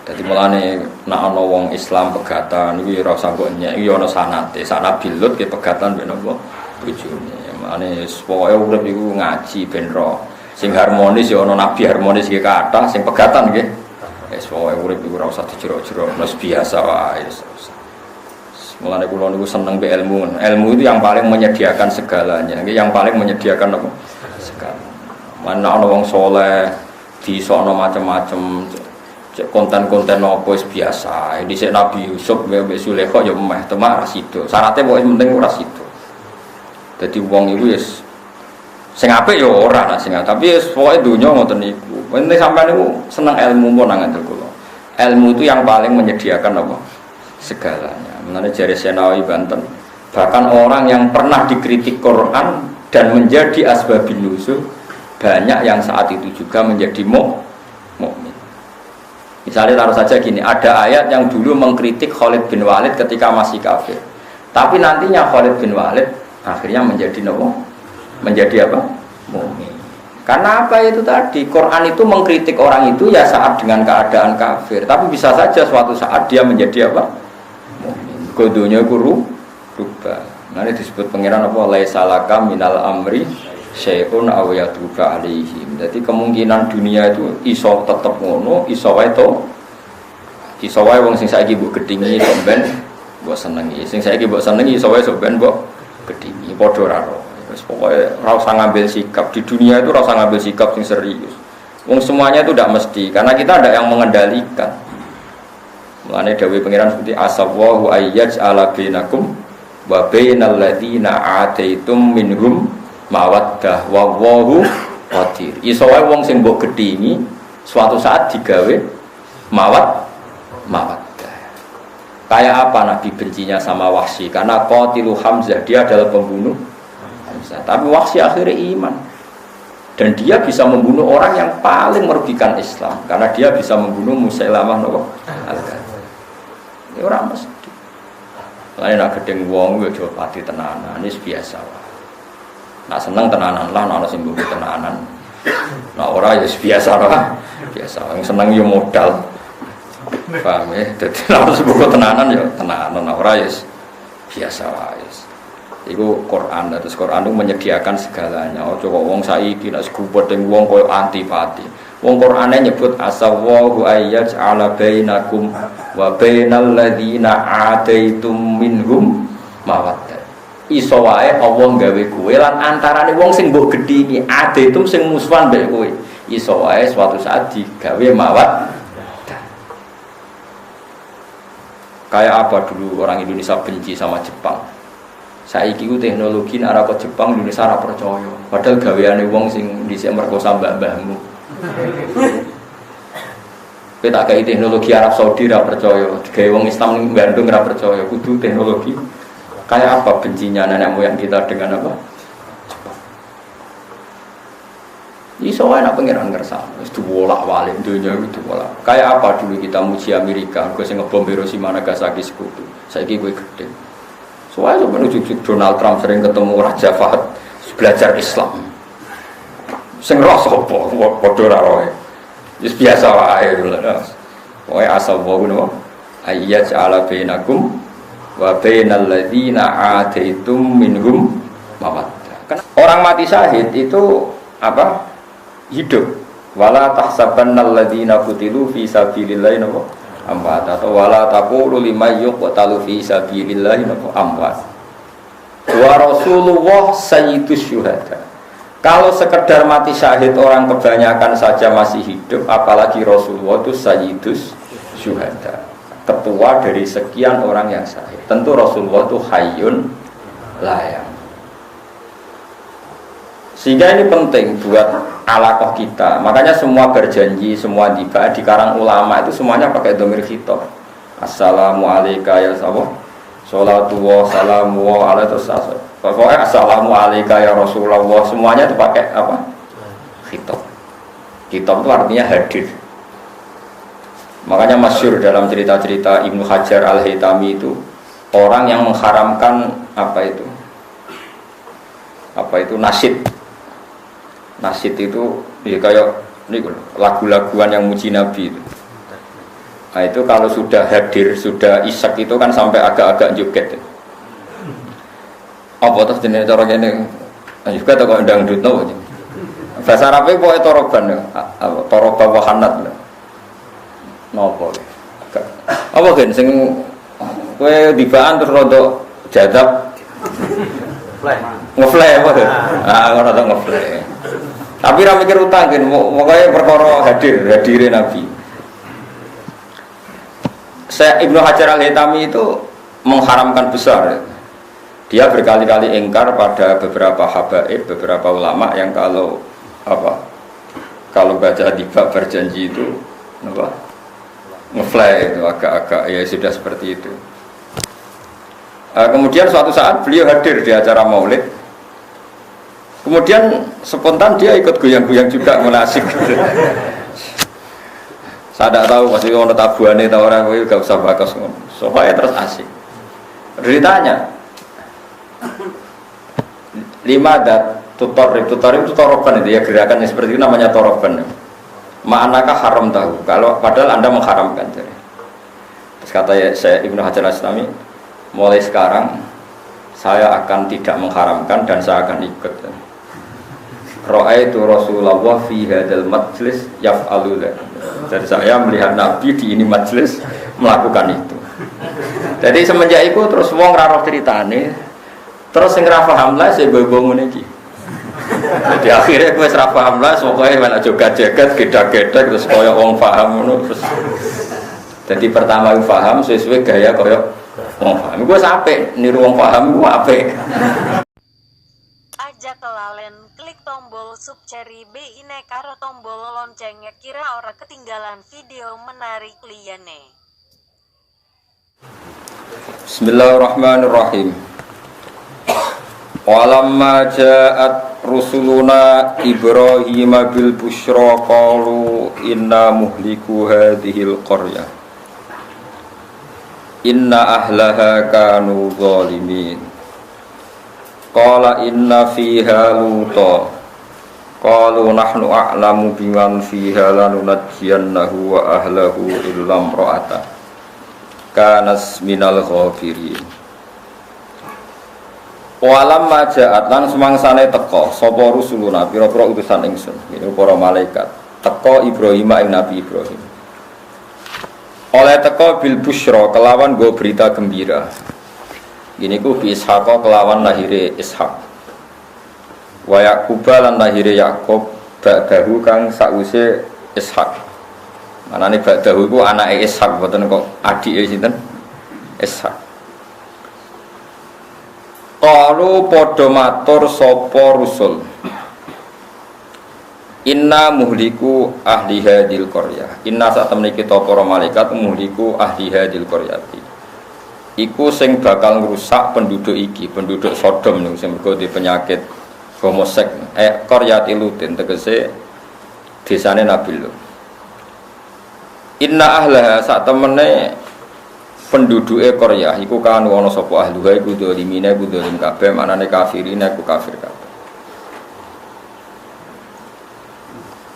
Dadi mulane nek ana wong Islam pegatan iki ora usah kok nyek iki ana sanate. Sak Nabi Lut ke pegatan ben apa bojone. Mulane pokoke urip iku ngaji ben ro. Sing harmonis ya ana nabi harmonis iki kathah, sing pegatan nggih. Wis pokoke urip iku ora usah dijero-jero, wis biasa wae. Mulane kula niku seneng be ilmu. Ilmu itu yang paling menyediakan segalanya. Yang paling menyediakan apa? Segala. Mana ana wong saleh disokno macam-macam konten-konten apa wis biasa. Dhisik Nabi Yusuf mbek Zulaikha ya meh temak ra sida. Syaratnya pokoke penting ora sida. Dadi wong iku wis sing apik ya ora nah sing tapi wis pokoke donya ngoten niku. Penting sampean niku seneng ilmu pun nang ngandel kula. Ilmu itu yang paling menyediakan apa? Segalanya. Mengenai jari Senawi Banten, bahkan orang yang pernah dikritik Quran dan menjadi asbabun nuzul banyak yang saat itu juga menjadi mukmin. Misalnya taruh saja gini, ada ayat yang dulu mengkritik Khalid bin Walid ketika masih kafir, tapi nantinya Khalid bin Walid akhirnya menjadi menjadi apa? Mukmin. Karena apa itu tadi? Quran itu mengkritik orang itu ya saat dengan keadaan kafir, tapi bisa saja suatu saat dia menjadi apa? Kodonya guru rubah. Nanti disebut pengiran apa? Laisalaka minal amri syai'un aw yatuba alaihim. Jadi kemungkinan dunia itu iso tetep ngono, iso wae to. Iso wae wong sing saiki mbok gedhingi kok ben mbok senengi. Sing saiki mbok senengi iso wae sok ben mbok gedhingi padha ra ro. Wis pokoke ora usah ngambil sikap di dunia itu, ora usah ngambil sikap sing serius. Wong semuanya itu tidak mesti karena kita ada yang mengendalikan. Mulane dawuh pangeran seperti asawwahu ayyaj'ala bainakum wa bainal ladzina ataitum minhum mawaddah wallahu qadir. Iso wae wong sing mbok gedhingi suatu saat digawe mawaddah. Kayak apa Nabi bencinya sama Wahsy? Karena qatilu Hamzah, dia adalah pembunuh Hamzah. Tapi Wahsy akhirnya iman. Dan dia bisa membunuh orang yang paling merugikan Islam karena dia bisa membunuh Musailamah al-Kadzdzab. Ini orang mesti. Lain nak gedeng wong yo aja pati tenanan, ini biasa wae. Nak seneng tenanan lah, nak sing mbok tenanan. Nak ora ya biasa lah. Biasa, yang seneng yo modal. Paham ya? Dadi nak mbok tenanan yo tenanan, nak ora ya biasa wae. Iku Quran, terus Quran itu menyediakan segalanya. Ojo kok wong saiki nek sekubur teng wong koyo antipati. Wong Qur'ane nyebut asawwahu ayyaj'ala bainakum wa bainal ladzina ataitum minhum mawaddah. Iso wae Allah gawe kowe lan antarane wong sing mbok gedhingi ataitum sing musuhan mbek kowe. Iso wae suatu saat digawe mawaddah. Kayak apa dulu orang Indonesia benci sama Jepang. Saiki ku teknologi nek ora ke Jepang Indonesia ora percaya. Padahal gaweane wong sing dhisik merkosa mbah-mbahmu. Kita kayak teknologi Arab Saudi ra percaya, gawe wong Islam ning Bandung ra percaya, kudu teknologi. Kayak apa bencinya nenek moyang kita dengan apa? Iso wae nek pangeran ngersane, wis diwolak-walik dunya itu diwolak. Kayak apa dulu kita muji Amerika, kok sing ngebom Hiroshima Nagasaki sekutu. Saiki kowe gedhe. Soale menuju Donald Trump sering ketemu Raja Fahd belajar Islam. Sing roh sapa padha ra roe. Wis biasa wae lho. Pokoke asal wae ngono. Ayyaj'ala bainakum wa bainal ladzina ataitum minhum mawaddah. Orang mati syahid itu apa? Hidup. Wala tahsabannal ladzina qutilu fi sabilillahi amwat atau wala taqulu liman yuqtalu fi sabilillahi amwat. Wa Rasulullah sayyidus syuhada. Kalau sekedar mati syahid orang kebanyakan saja masih hidup, apalagi Rasulullah itu sayyidus syuhada, ketua dari sekian orang yang syahid. Tentu Rasulullah itu hayyun layang. Sehingga ini penting buat alaqah kita. Makanya semua berjanji, semua dibahas di karang ulama itu semuanya pakai dhamir khitab. Assalamu alayka ya sawah, sholatu wa salamu wa ala tasawwuf. Pokoknya assalamu alayka ya Rasulullah, semuanya itu pakai apa? Khitab. Khitab itu artinya hadir. Makanya masyhur dalam cerita-cerita Ibnu Hajar Al-Haytami itu orang yang mengharamkan apa itu nasyid. Nasyid itu ya kayak lagu-laguan yang muji Nabi itu. Nah, itu kalau sudah hadir, sudah isak itu kan sampai agak-agak joget. Apa terus jenis cara ini? Juga tak kok dangdut tau. Bahasa Arabnya pokoknya toroban, toroba wahanat. Nopo. Apa kan? Sing kue dibaan terus rodok jadab. Ngeflay apa tuh? Rodok ngeflay. Tapi ra mikir utang kan, pokoknya perkara hadirin Nabi. Ibnu Hajar Al-Haytami itu mengharamkan besar. Dia berkali-kali ingkar pada beberapa habaib, beberapa ulama yang kalau baca tiba berjanji itu ngefly itu agak-agak ya sudah seperti itu. Kemudian suatu saat beliau hadir di acara maulid. Kemudian spontan dia ikut goyang-goyang juga menasik. Saya tidak tahu pasti orang tabuannya atau orang itu gak usah bakas soalnya terus asik. Ditanya 5 tutorib itu toroban itu ya, gerakannya seperti itu namanya toroban. Ma'anakah haram tahu kalau padahal Anda mengharamkan. Terus kata saya Ibnu Hajar Al-Haytami, mulai sekarang saya akan tidak mengharamkan dan saya akan ikut. Ra'aitu Rasulullah fi hadzal majlis yaf'alu dzalik. Jadi saya melihat Nabi di ini majlis melakukan itu. Jadi semenjak itu terus wong ra roh critane, terus sing ra paham lah sing gowo ngene iki. Jadi akhirnya gue ra paham lah, pokoke menak joget-joget, gedak-gedak terus kaya wong paham ngono terus. Jadi pertama gue paham, sesuai gaya kaya wong paham. Gue sampe niru wong paham gue apik. Aja kelalen klik tombol subceri BINE karo tombol loncengnya kira ora ketinggalan video menarik liyane. Bismillahirrahmanirrahim. Walamma ja'at rusuluna Ibrahim bil busyra qalu inna muhliku hadhil qaryah inna ahlaha kanu zalimin. Qala inna fiha luta qalu nahnu a'lamu biman fiha lanunajjiyannahu wa ahlahu illa imra'ata kanas minal ghafirin. Walam majaat lan semangsane teka sapa rusuluna pira-pira utusan ingsun ini para malaikat teka Ibrahim ing Nabi Ibrahim oleh teka bil busyra kelawan go berita gembira. Gini ku bi Ishaq kelawan lahire Ishaq. Wa Yaqub lan lahire Yaqub ba'dahu kang sause Ishaq. Manane ba'dahu ku anake Ishaq boten kok adike sinten? Ishaq. Qalu padha matur sapa rusul. Inna muhliku ahli hadil qaryah. Inna sak temene kita para malaikat muhliku ahli hadil qaryati. Iku sing bakal ngrusak penduduk iki, penduduk Sodom niku sing mergo di penyakit homosek. Qaryati Lutin tegese desane Nabi Lut. Inna ahlaha sak temene penduduke Qaryah iku kan ana sapa ahluha iku dolimine iku dolim kabeh, manane kafirin iku kafir kabeh.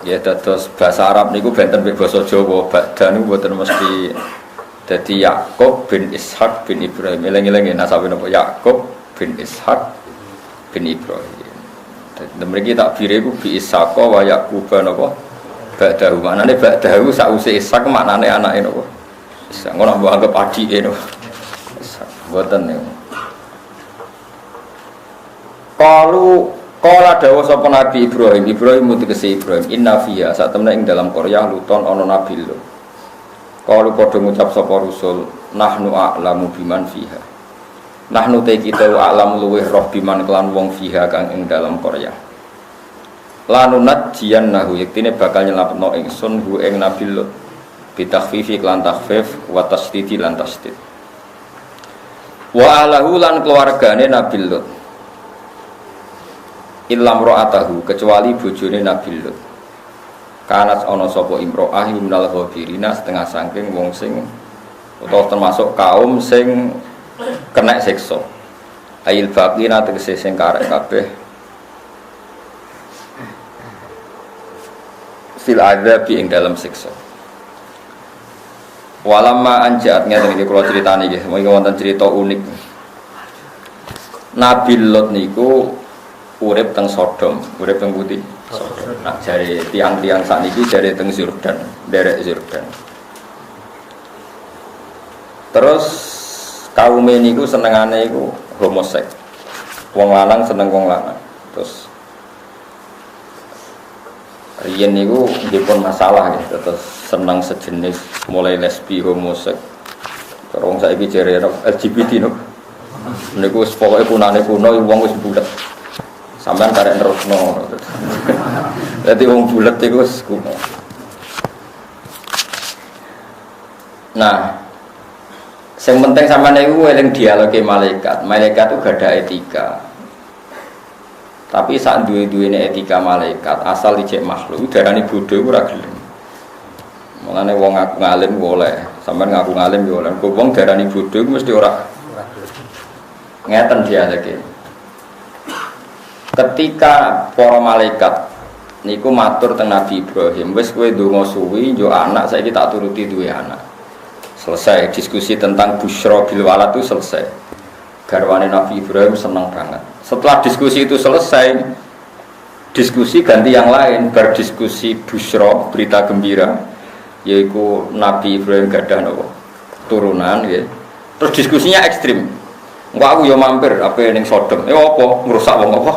Ya dados bahasa Arab niku benten mek basa Jawa, badan niku boten mesti. Jadi Yaqub bin Ishaq bin Ibrahim. Eling-eling nasabe napa Yaqub bin Ishaq bin Ibrahim. Dadi mriki takbire iku bi Ishaq wa Yaqub napa? Ba'dahu. Maknane ba'dahu sause Ishaq maknane anake napa? Ishaq. Ngono mbok anggap adike napa? Ishaq. Mboten niku. Qala dawuh sapa Nabi Ibrahim tegese Ibrahim inna fiha sak temene ing dalam Qaryah Luton ana Nabi Lut. Kalau padha ngucap sapa rusul nahnu a'lamu biman fiha. Nahnu te kita a'lamu luweh roh biman kelan wong fiha kang ing dalam Qaryah. Lanunat jiyannahu yektine bakal nyelametno ingsun hu ing Nabi Lut. Bitakhfifi kelan takhfif wa tasdidi lan tasdid. Wa ahlahu lan keluargane Nabi Lut. Illam ra'atahu kecuali bojone Nabi Lut. Kanat ana sapa imro'ah minal ghafirina setengah saking wong sing utawa termasuk kaum sing kena siksa. Ail baqina tegese sing karek kabeh fil adzab ing dalam siksa. Walamma anjat ngeten iki kula critani nggih, mengki wonten cerita unik. Nabi Lot niku urip teng Sodom, urip teng putih. Sodom. Nah, jare tiang-tiang sakniki jare teng Yordan, derek Yordan. Terus kaum niku senengane iku homoseks. Wong lanang seneng wong lanang. Terus riyen niku dipun masalah gitu, terus seneng sejenis mulai lesbi homoseks. Terus saiki jere LGBT no. Niku pokoke punane kuno wong wis bulet. Sampeyan karek nerusno. Dadi wong bulet iku wis kuno. Nah, yang penting sampeyan niku eling dialoge malaikat. Malaikat itu gak ada etika. Tapi saat duwe-duwene etika malaikat asal dicek makhluk darani bodho ora gelem. Mulane wong ngaku ngalim boleh, sampean ngaku ngalim yo oleh. Wong darani bodho mesti ora ngeten dia lagi. Ketika para malaikat niku matur teng Nabi Ibrahim, wis kowe ndonga suwi yo anak saiki tak turuti duwe anak. Selesai diskusi tentang busyra bil walad itu selesai. Garwane Nabi Ibrahim senang banget. Setelah diskusi itu selesai, diskusi ganti yang lain, berdiskusi busyra, berita gembira, yaitu Nabi Ibrahim gadah nopo turunan, ya. Terus diskusinya ekstrim. Enggak aku yo mampir apa ning Sodom. Apa ngrusak wong apa?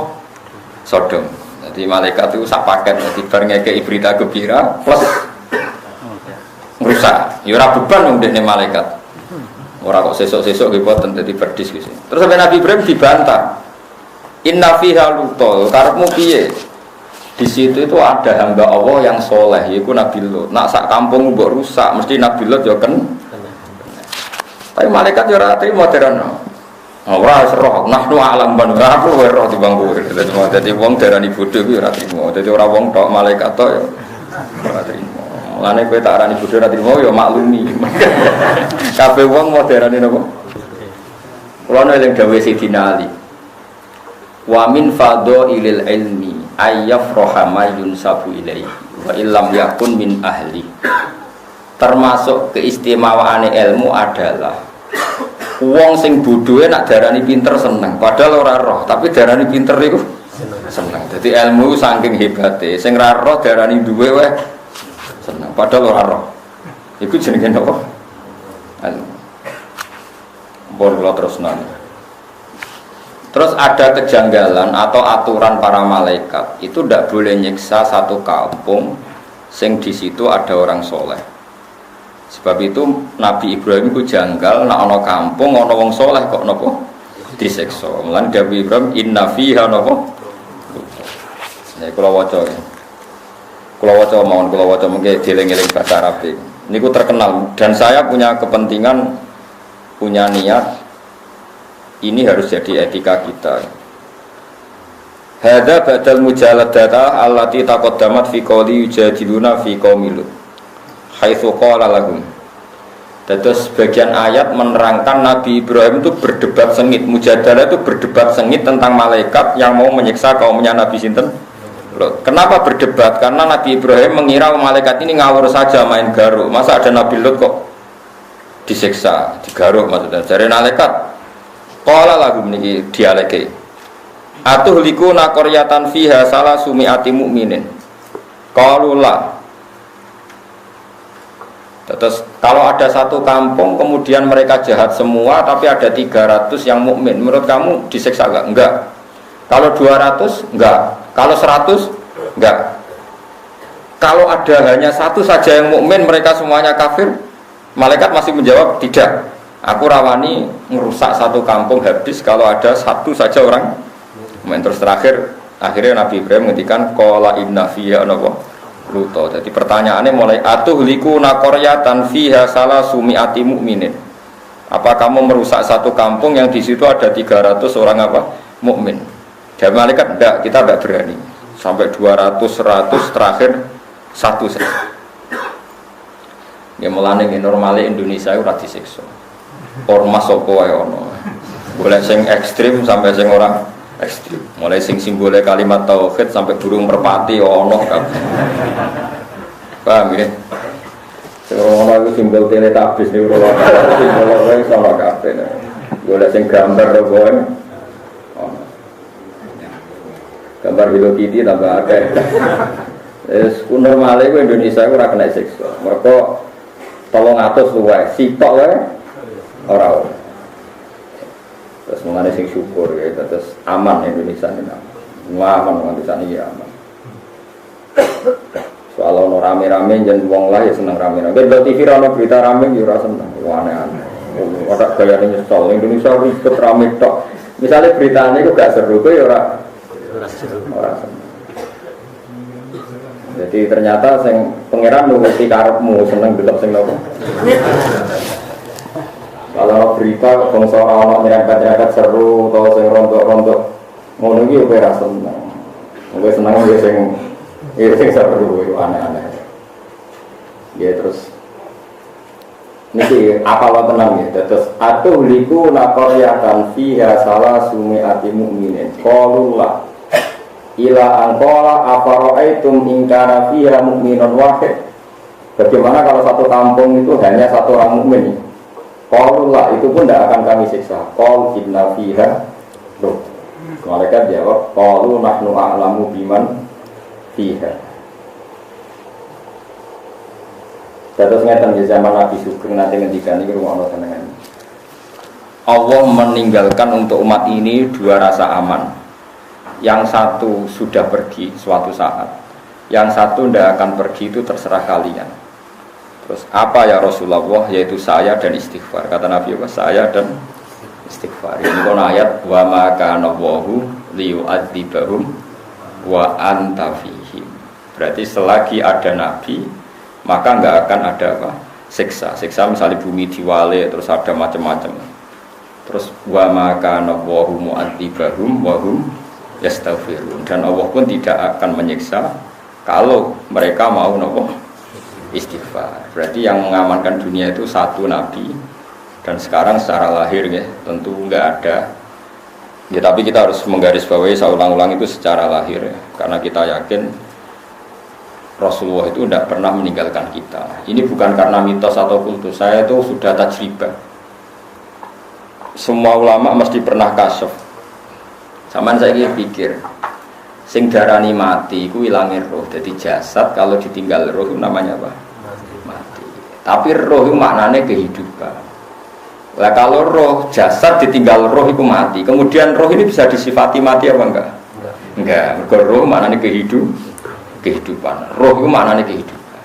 Sodom. Jadi malaikat itu sak paket, jadi bar ngekeki berita gembira plus ngrusak. Ya ora beban wong dekne malaikat. Ora kok sesuk-sesuk nggih boten dadi berdiskusi. Terus sampai Nabi Ibrahim dibantah. Inna fiha Lut, karepmu piye? Di situ itu ada hamba Allah yang soleh, yaitu Nabi Lut. Nak sak kampung mbok rusak, mesti Nabi Lut yo ken. Tapi malaikat yo ora trimo derana. Ora seroh, nahnu alam ban aku wae roh timbang kowe. Dadi wong darani bodho kuwi ora trimo. Dadi ora wong tok malaikat tok yo ora trimo. Mulane kowe tak arani bodho ora trimo yo maklumi. Kabeh wong mau darani napa? Kulo eling dawuh Sidina Ali. Wa min fadhailil ilmi ayyafraha ma yunsabu ilaihi wa illam yakun min ahli. Termasuk keistimewaane ilmu adalah wong sing bodhoe nak darani pinter seneng, padahal ora roh, tapi darani pinter iku seneng. Dadi ilmu saking hebate, sing ra roh darani duwe wae seneng, padahal ora roh. Iku jenenge napa? Ilmu. Bon kula terusna. Terus ada kejanggalan atau aturan para malaikat itu tidak boleh nyiksa satu kampung sing di situ ada orang soleh. Sebab itu Nabi Ibrahim itu janggal, nak ono kampung ono wong soleh kok nopo disiksa. Mulane Nabi Ibrahim inna fiha nopo. Nek kula waca ya. Kula waca mengke dieling-eling bahasa Arab. Niku terkenal dan saya punya kepentingan, punya niat. Ini harus jadi etika kita. Hadza badal mujaladata allati taqaddamat fi qouli yujadiluna fi qaumil. Haitsu qala lahum. Terus bagian ayat menerangkan Nabi Ibrahim itu berdebat sengit. Mujadalah itu berdebat sengit tentang malaikat yang mau menyiksa kaumnya Nabi sinten. Loh, kenapa berdebat? Karena Nabi Ibrahim mengira malaikat ini ngawur saja main garuk. Masa ada Nabi Lut kok disiksa, digaruk maksudnya. Jare malaikat qala lahum niki dialeke. Atuhlikuna qaryatan fiha salah sumiati mukminin. Qalu la. Terus kalau ada satu kampung kemudian mereka jahat semua tapi ada 300 yang mukmin, menurut kamu disiksa enggak? Enggak. Kalau 200 enggak. Kalau 100 enggak. Kalau ada hanya satu saja yang mukmin mereka semuanya kafir, malaikat masih menjawab tidak. Aku rawani merusak satu kampung habis kalau ada satu saja orang. Terus akhirnya Nabi Ibrahim menghentikan qala inna fiha Luto. Jadi pertanyaannya mulai atuhliku naqaryatan fiha salah sumiati mukminin. Apa kamu merusak satu kampung yang di situ ada 300 orang apa? Mukmin. Dan malaikat enggak, kita enggak berani. Sampai 200, 100 terakhir satu saja. Ya mulane normale Indonesia ora disiksa. Ormas apa wae ono. Boleh sing ekstrim sampai sing ora ekstrim. Mulai sing simbole kalimat tauhid sampai burung merpati ono kabeh. Paham ya? Ono iku simbol teletabis niku ora simbol wae sama kabeh. Golek sing gambar wae. Ono. Gambar Hello Kitty tambah akeh. Wis normale ku Indonesia ku ora kena siksa. Mergo 300 luwih, sitok wae ora. Terus mengenai sing syukur ya, terus aman Indonesia ini aman, nganti sana ya aman. Soal ono rame-rame jen wong lah ya seneng rame-rame. Kalau TV ono berita rame ya ora seneng, aneh-aneh. Ada gayane nyesel Indonesia ribet rame tok. Misalnya beritanya itu gak seru ya ora seneng. Jadi ternyata sing pangeran nuruti karepmu seneng delok sing nopo. Kalau berita bangsa orang nyerempet-nyerempet seru atau sing rontok-rontok ngono iki ora seneng. Wis seneng wis sing seru itu aneh-aneh. Ya terus niki apalah tenang ya. Terus atuh liku laqaryatan fiha salah sumi'ati mu'minin. Qaulullah ila anqala afara'aitum in kana fiha mu'minun wahid. Bagaimana kalau satu kampung itu hanya satu orang mukmin? Qaulullah itu pun tidak akan kami siksa. Qaul inna fiha ruh. Malaikat jawab, qaulu nahnu a'lamu biman fiha. Terus ngeten di zaman Nabi Sugeng nanti ngendikan iki rumono senengan. Allah meninggalkan untuk umat ini dua rasa aman. Yang satu sudah pergi suatu saat, yang satu tidak akan pergi itu terserah kalian. Terus apa ya Rasulullah? Yaitu saya dan istighfar. Kata Nabi apa? Saya dan istighfar. Ini kan ayat wa ma kana Allahu liyu'adzibahum wa anta fihim. Berarti selagi ada Nabi, maka enggak akan ada apa? Siksa. Siksa misalnya bumi diwale terus ada macam-macam. Terus wa ma kana Allahu mu'adzibahum wa hum yastaghfirun, dan Allah pun tidak akan menyiksa kalau mereka mau nopo istighfar. Berarti yang mengamankan dunia itu satu Nabi, dan sekarang secara lahir ya tentu enggak ada ya, tapi kita harus menggarisbawahi saya ulang-ulang itu secara lahir ya, karena kita yakin Rasulullah itu tidak pernah meninggalkan kita. Ini bukan karena mitos atau kultus, saya itu sudah tajribah. Semua ulama mesti pernah kasyaf. Saman saya pikir, sing darani mati, ku ilangin roh. Jadi jasad kalau ditinggal roh itu namanya apa? Mati. Tapi roh itu maknanya kehidupan. Lah kalau roh jasad ditinggal roh itu mati. Kemudian roh ini bisa disifati mati apa enggak? Enggak. Mergo roh maknanya kehidupan. Roh itu maknanya kehidupan.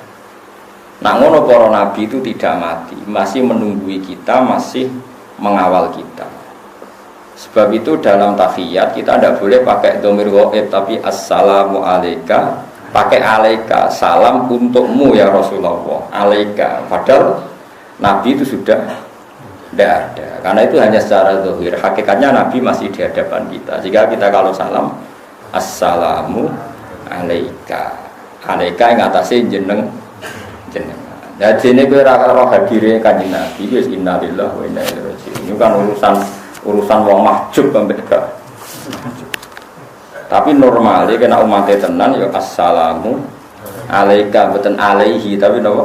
Nah ngono para nabi itu tidak mati, masih menunggui kita, masih mengawal kita. Sebab itu dalam tahiyat kita tidak boleh pakai dhamir ghaib, tapi assalamu alayka, pakai alayka, salam untukmu ya Rasulullah, alayka. Padahal Nabi itu sudah tidak ada, karena itu hanya secara zahir. Hakikatnya Nabi masih di hadapan kita. Jika kita kalau salam assalamu alayka, alayka yang atasnya jeneng. Nah jene kowe ora karo hadire Kanjeng Nabi wis innalillahi wa inna ilaihi raji'un. Ini kan urusan wong mahjub ambek gak. Tapi normalnya kena umatnya tenan ya assalamu alaika, bukan alaihi tapi apa?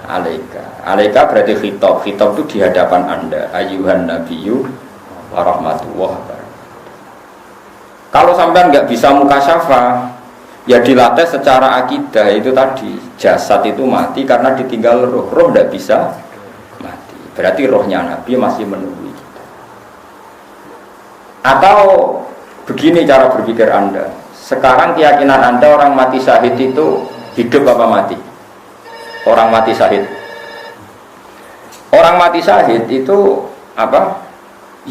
Alaika. Alaika berarti khitab. Khitab itu di hadapan Anda. Ayyuhan nabiyyu wa rahmatullah. Kalau sampean enggak bisa mukasyafah, ya dilatih secara akidah itu tadi. Jasad itu mati karena ditinggal roh. Roh enggak bisa mati. Berarti rohnya Nabi masih menunggu. Atau begini cara berpikir Anda. Sekarang keyakinan Anda orang mati syahid itu hidup apa mati? Orang mati syahid. Orang mati syahid itu apa?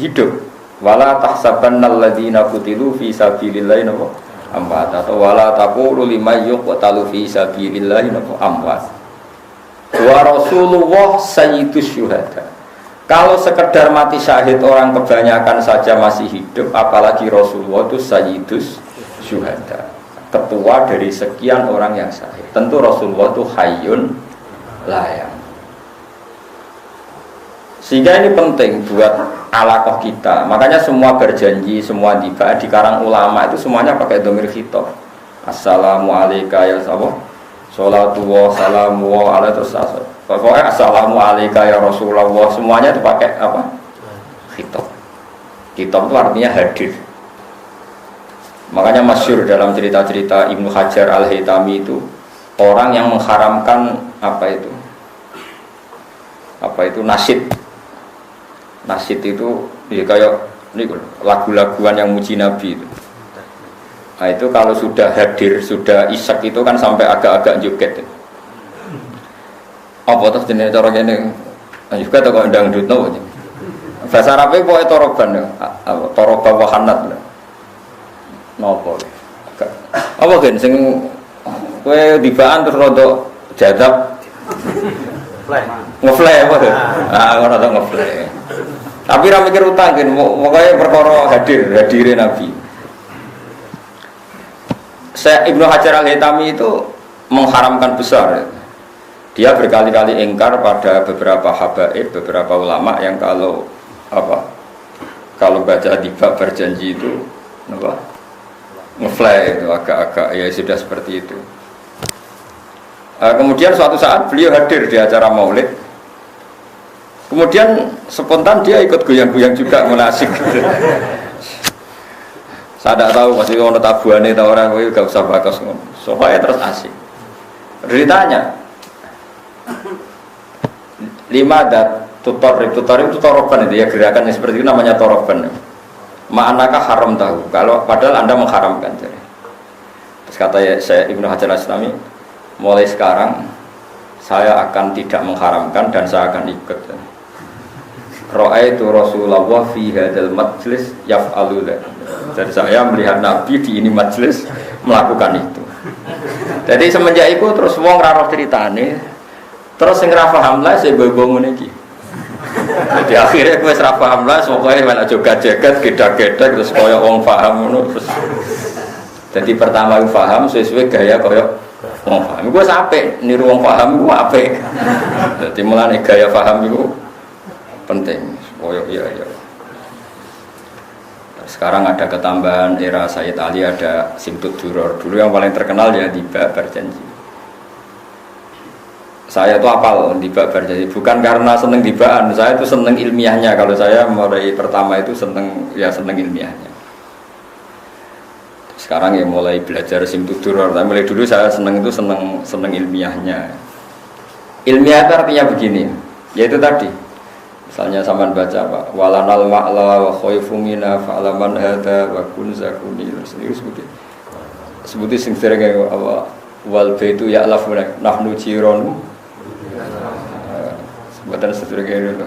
Hidup. Wala tahsabannal ladzina qutilu fi sabilillahi amwat, atau wala taqulu liman yuqtalu fi sabilillahi amwat. Wa Rasulullah sayyidus syuhada. Kalau sekedar mati syahid orang kebanyakan saja masih hidup, apalagi Rasulullah itu sayyidus syuhada, ketua dari sekian orang yang syahid. Tentu Rasulullah itu hayyun layam. Sehingga ini penting buat alaqah kita. Makanya semua berjanji, semua tiba di karang ulama itu semuanya pakai dhamir khitab. Assalamu alayka ya sallallahu, salatu wa salamu wa ala terus Pokoknya assalamu alayka ya Rasulullah, semuanya itu pakai apa? Khitab. Khitab itu artinya hadir. Makanya masyhur dalam cerita-cerita Ibnu Hajar Al-Haytami itu orang yang mengharamkan apa itu nasyid. Nasyid itu ya kayak ini lagu-laguan yang muji Nabi itu. Nah itu kalau sudah hadir, sudah isak itu kan sampai agak-agak joget. Apa terus jenis cara ini? Juga tak kok dangdut no. Bahasa Arabnya pokoknya toroban ya, toroba wahanat. Nopo. Apa kan? Sing kue dibaan terus rodok jadab. Ngeflay apa tuh? Rodok ngeflay. Tapi ra mikir utang kan, pokoknya perkara hadirin Nabi. Ibnu Hajar Al-Haytami itu mengharamkan besar. Dia berkali-kali ingkar pada beberapa habaib, beberapa ulama yang kalau baca tiba berjanji itu ngefly itu agak-agak ya sudah seperti itu. Kemudian suatu saat beliau hadir di acara maulid. Kemudian spontan dia ikut goyang-goyang juga menasik. Saya tidak tahu pasti orang tabuannya atau orang itu gak usah bakas soalnya terus asik. Ditanya 5 dat tutorib itu toroban itu ya, gerakan yang seperti itu namanya toroban. Ma'anakah haram tahu kalau padahal Anda mengharamkan. Terus kata saya Ibnu Hajar Al-Islami, mulai sekarang saya akan tidak mengharamkan dan saya akan ikut. Ra'aitu Rasulullah fi hadzal majlis yaf'alu dzalik. Jadi saya melihat Nabi di ini majlis melakukan itu. Jadi semenjak itu terus wong ra roh ceritane. Terus sing ra paham lah sing bobo ngene iki. Jadi akhirnya kowe ra paham lah pokoke melok joget-joget, gedak-gedak terus koyo wong paham ngono terus. Jadi pertama aku paham sesuai gaya koyo wong paham. Gue sampai niru wong paham gue apik. Jadi mulane gaya paham itu penting. Koyo iya. Sekarang ada ketambahan era Sayyid Ali, ada Simtud Duror. Dulu yang paling terkenal ya Tiba Berjanji. Saya itu apal Tiba Berjanji bukan karena seneng tibaan, saya itu seneng ilmiahnya. Kalau saya mulai pertama itu seneng ilmiahnya. Sekarang ya mulai belajar Simtud Duror. Tapi mulai dulu saya seneng ilmiahnya. Ilmiah itu artinya begini, yaitu tadi. Misalnya sampean baca apa? Walanal ma'la wa khaifu mina fa'laman hada wa kun zakuni. Sebuti sing sering apa? Wal baitu ya'lafuna nahnu jironu. Sebutan sederhana itu.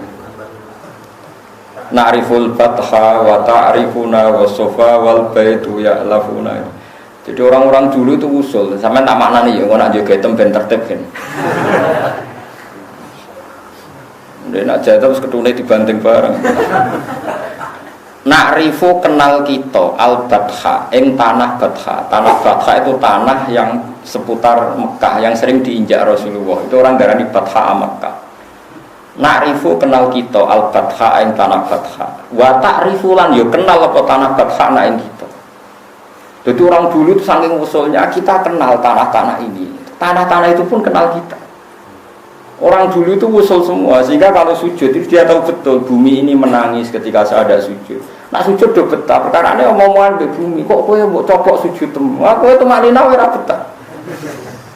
Na'riful fatha wa ta'rifuna wa sofa wal baitu ya'lafuna. Jadi orang-orang dulu itu usul. Sampean tak maknani ya ngono joget ben tertib kan. Dia nak jatuh terus ketune dibanting bareng. Na'rifu kenal kita al-Batha, ing tanah Batha. Tanah Batha itu tanah yang seputar Mekah yang sering diinjak Rasulullah. Itu orang darani Batha Mekah. Na'rifu kenal kita al-Batha ing tanah Batha. Wa ta'rifu lan yo kenal apa tanah Batha na ing kita. Jadi orang dulu itu saking usulnya kita kenal tanah-tanah ini. Tanah-tanah itu pun kenal kita. Orang dulu itu usul semua, sehingga kalau sujud itu dia tahu betul bumi ini menangis ketika saya ada sujud. Nak sujud do betah, perkara ini omong-omongan di bumi, kok kowe mbok copok sujud temu. Kowe itu maknina ora betah.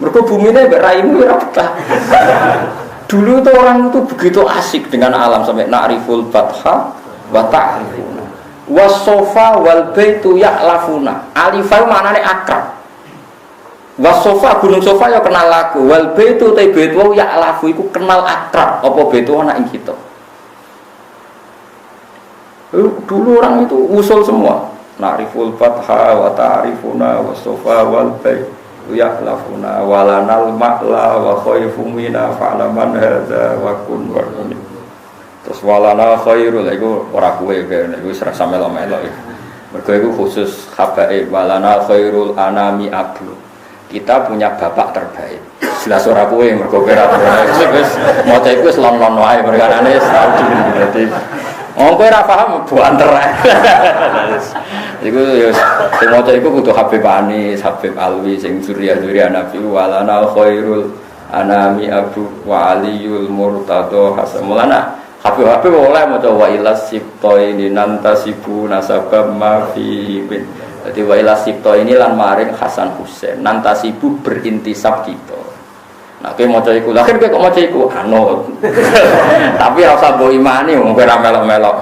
Mergo bumine mbek raimu ora betah. Dulu itu orang itu begitu asik dengan alam sampai na'riful fatha wa ta'rifuna. Was-sofa wal baitu ya'lafuna. Alifah maknane akrab. Wasofa gunung sofa ya kenal aku, wal baitu ta baitu ya alafu iku kenal akrab apa baitu ana ing kita. Dulu orang itu usul semua. Na'riful fatha wa ta'rifuna wasofa wal baitu ya alafuna walanal ma'la wa khaifu mina fa'laman hadza wa kun wa kun. Terus walana khairul iku ora kowe kene iku ora samelo-melo. Mergo iku khusus habae walana khairul anami abu. Kita punya bapak terbaik. Jelas ora kowe mergo ora wis maca iku wis lon-lon wae perkarane tau dadi. Wong kowe ora paham buanter. Iku ya sing maca iku kudu Habib Anis, Habib Alwi sing surya Nabi walana khairul anami abu wa aliyul murtado hasan mulana Habib oleh maca wa ilas sibto ini nantasibu nasabam ma fi bin. Jadi wa ilas sibto ini lan maring Hasan Husain nantasibu berintisab kita. Nah kowe maca iku lha kok maca iku anut. Tapi ora usah mbok imani wong kowe ra melok-melok.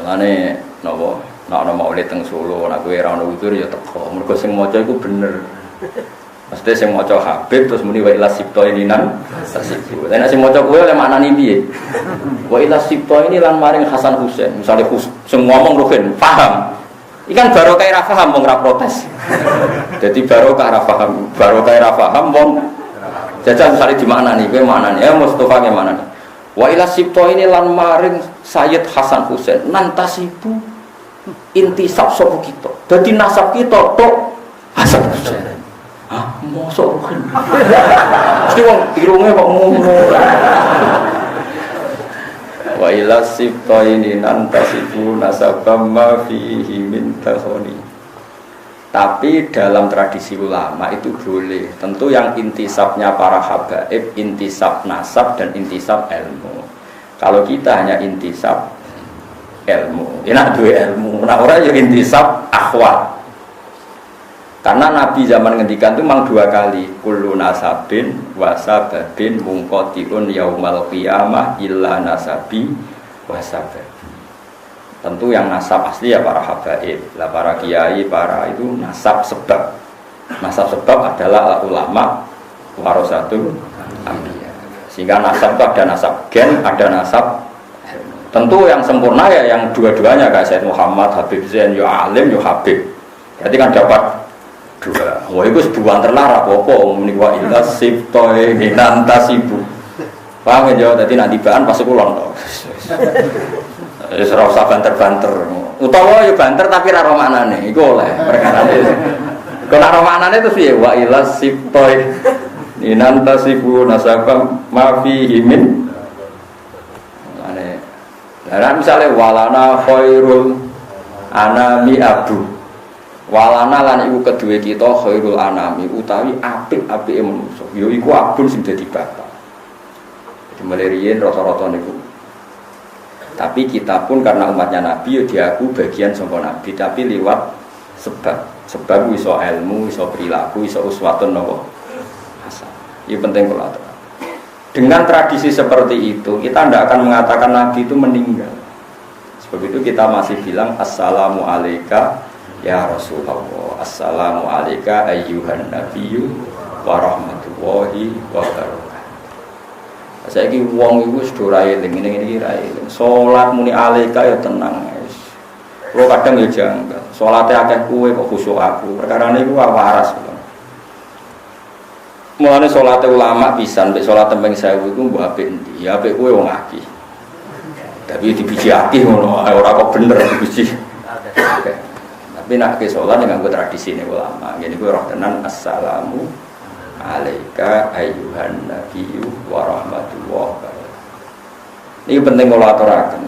Mulane napa nek ana maulid teng Solo nek kowe ora ono utur ya teko. Mergo sing maca iku bener. Mesti sing maca Habib terus muni wa ilas sibto ini nan tasibu. Lah nek sing maca kowe oleh maknane piye? Wa ilas sibto ini lan maring Hasan Husain. Misale sing ngomong Ruhin paham. Ikan barokah ra paham wong ra protes. Dadi barokah ra paham, barokah ra paham wong jajal misale di maknane kowe maknane ya Mustofa ke maknane. Wa ilas sibto ini lan maring Sayyid Hasan Husain nantasibu intisab sapa kita. Dadi nasab kita tok Hasan Husain. Ah, mosok kan. Mesti wong irunge kok ngono. Wa ila sibtaini nantasibu nasabam ma fihi min takhoni. Tapi dalam tradisi ulama itu boleh. Tentu yang intisabnya para habaib, intisab nasab dan intisab ilmu. Kalau kita hanya intisab ilmu, enak dua ilmu. Nah orang yang intisab akhwat. Karena Nabi zaman ngendikan itu memang dua kali kullu nasabin wasababin mungqati'un yaumal qiyamah illa nasabi wasababi. Tentu yang nasab asli ya para habaib lah, para kiai, para itu nasab sebab. Nasab sebab adalah ulama warasatul anbiya. Sehingga nasab itu ada nasab gen, ada nasab. Tentu yang sempurna ya yang dua-duanya kayak Sayyid Muhammad, Habib Zain, yo alim, yo habib. Jadi kan dapat dua. Wah itu sebuah terlarang apa menikwa ilas sibtoe nantasibu. Paham ya? Jadi nanti bahan pas kulon toh. Ora usah banter-banter. Utawa ya banter tapi ra ro maknane. Iku oleh perkarane. Kok ora maknane terus piye? Wa ilas sibtoe nantasibu nasabam ma fihi min. Nah, misalnya walana khairul anami abu. Walana lan iku kedue kita khairul anami utawi apik-apike manusa. Ya iku abun sing dadi bapak. Jadi mulai riyen rata-rata niku. Tapi kita pun karena umatnya Nabi ya diaku bagian saka Nabi tapi liwat sebab. Sebab iso ilmu, iso perilaku, iso uswatun napa hasan. Ini penting kula aturaken. Dengan tradisi seperti itu kita tidak akan mengatakan Nabi itu meninggal. Sebab itu kita masih bilang assalamu alayka ya Rasulullah, assalamu alayka ayyuhan nabiyyu wa rahmatullahi wa barakatuh. Saiki wong iku wis do ra eling ngene iki ra eling. Salat muni alayka ya tenang wis. Kulo kadang ya janggal. Salate akeh kowe kok khusyuk aku. Perkarane iku waras. Mulane salate ulama pisan mek salat tembeng 1000 iku mbok apik endi? Ya apik kowe wong akeh. Tapi dibiji akeh ngono ora kok bener dibiji. Tapi nak ke sholat dengan tradisi ini ulama. Jadi gue roh tenan assalamu alayka ayyuhan nabiyyu wa rahmatullahi wa barakatuh. Ini penting kalau aturaken.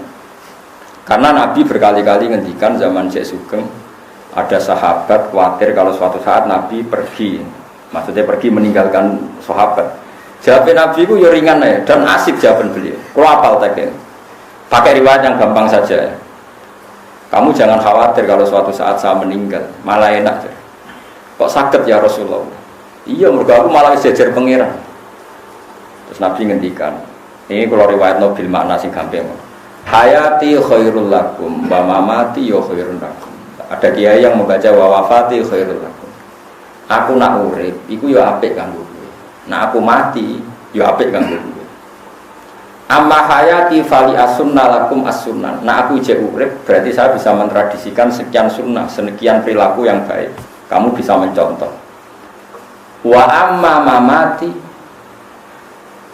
Karena Nabi berkali-kali ngendikan zaman Syekh Sugeng ada sahabat khawatir kalau suatu saat Nabi pergi, maksudnya pergi meninggalkan sahabat. Jawab Nabi itu ya ringan ya dan asik jawaban beliau. Kalau apal tekin. Pakai riwayat yang gampang saja. Kamu jangan khawatir kalau suatu saat saya meninggal, malah enak. Kok sakit ya Rasulullah? Iya, mergo aku malah sejajar pangeran. Terus Nabi ngendikan, ini kalau riwayat Nabil makna sing gampang. Hayati khairul lakum, wa mamati ya khairul lakum. Ada kiai yang membaca wa wafati khairul lakum. Aku nak urip, iku ya apik kanggo kowe. Nak aku mati, ya apik kanggo kowe. Amma hayati fali as-sunnah lakum as-sunnah. Nah aku ijek urip berarti saya bisa mentradisikan sekian sunnah, sekian perilaku yang baik. Kamu bisa mencontoh. Wa amma mamati.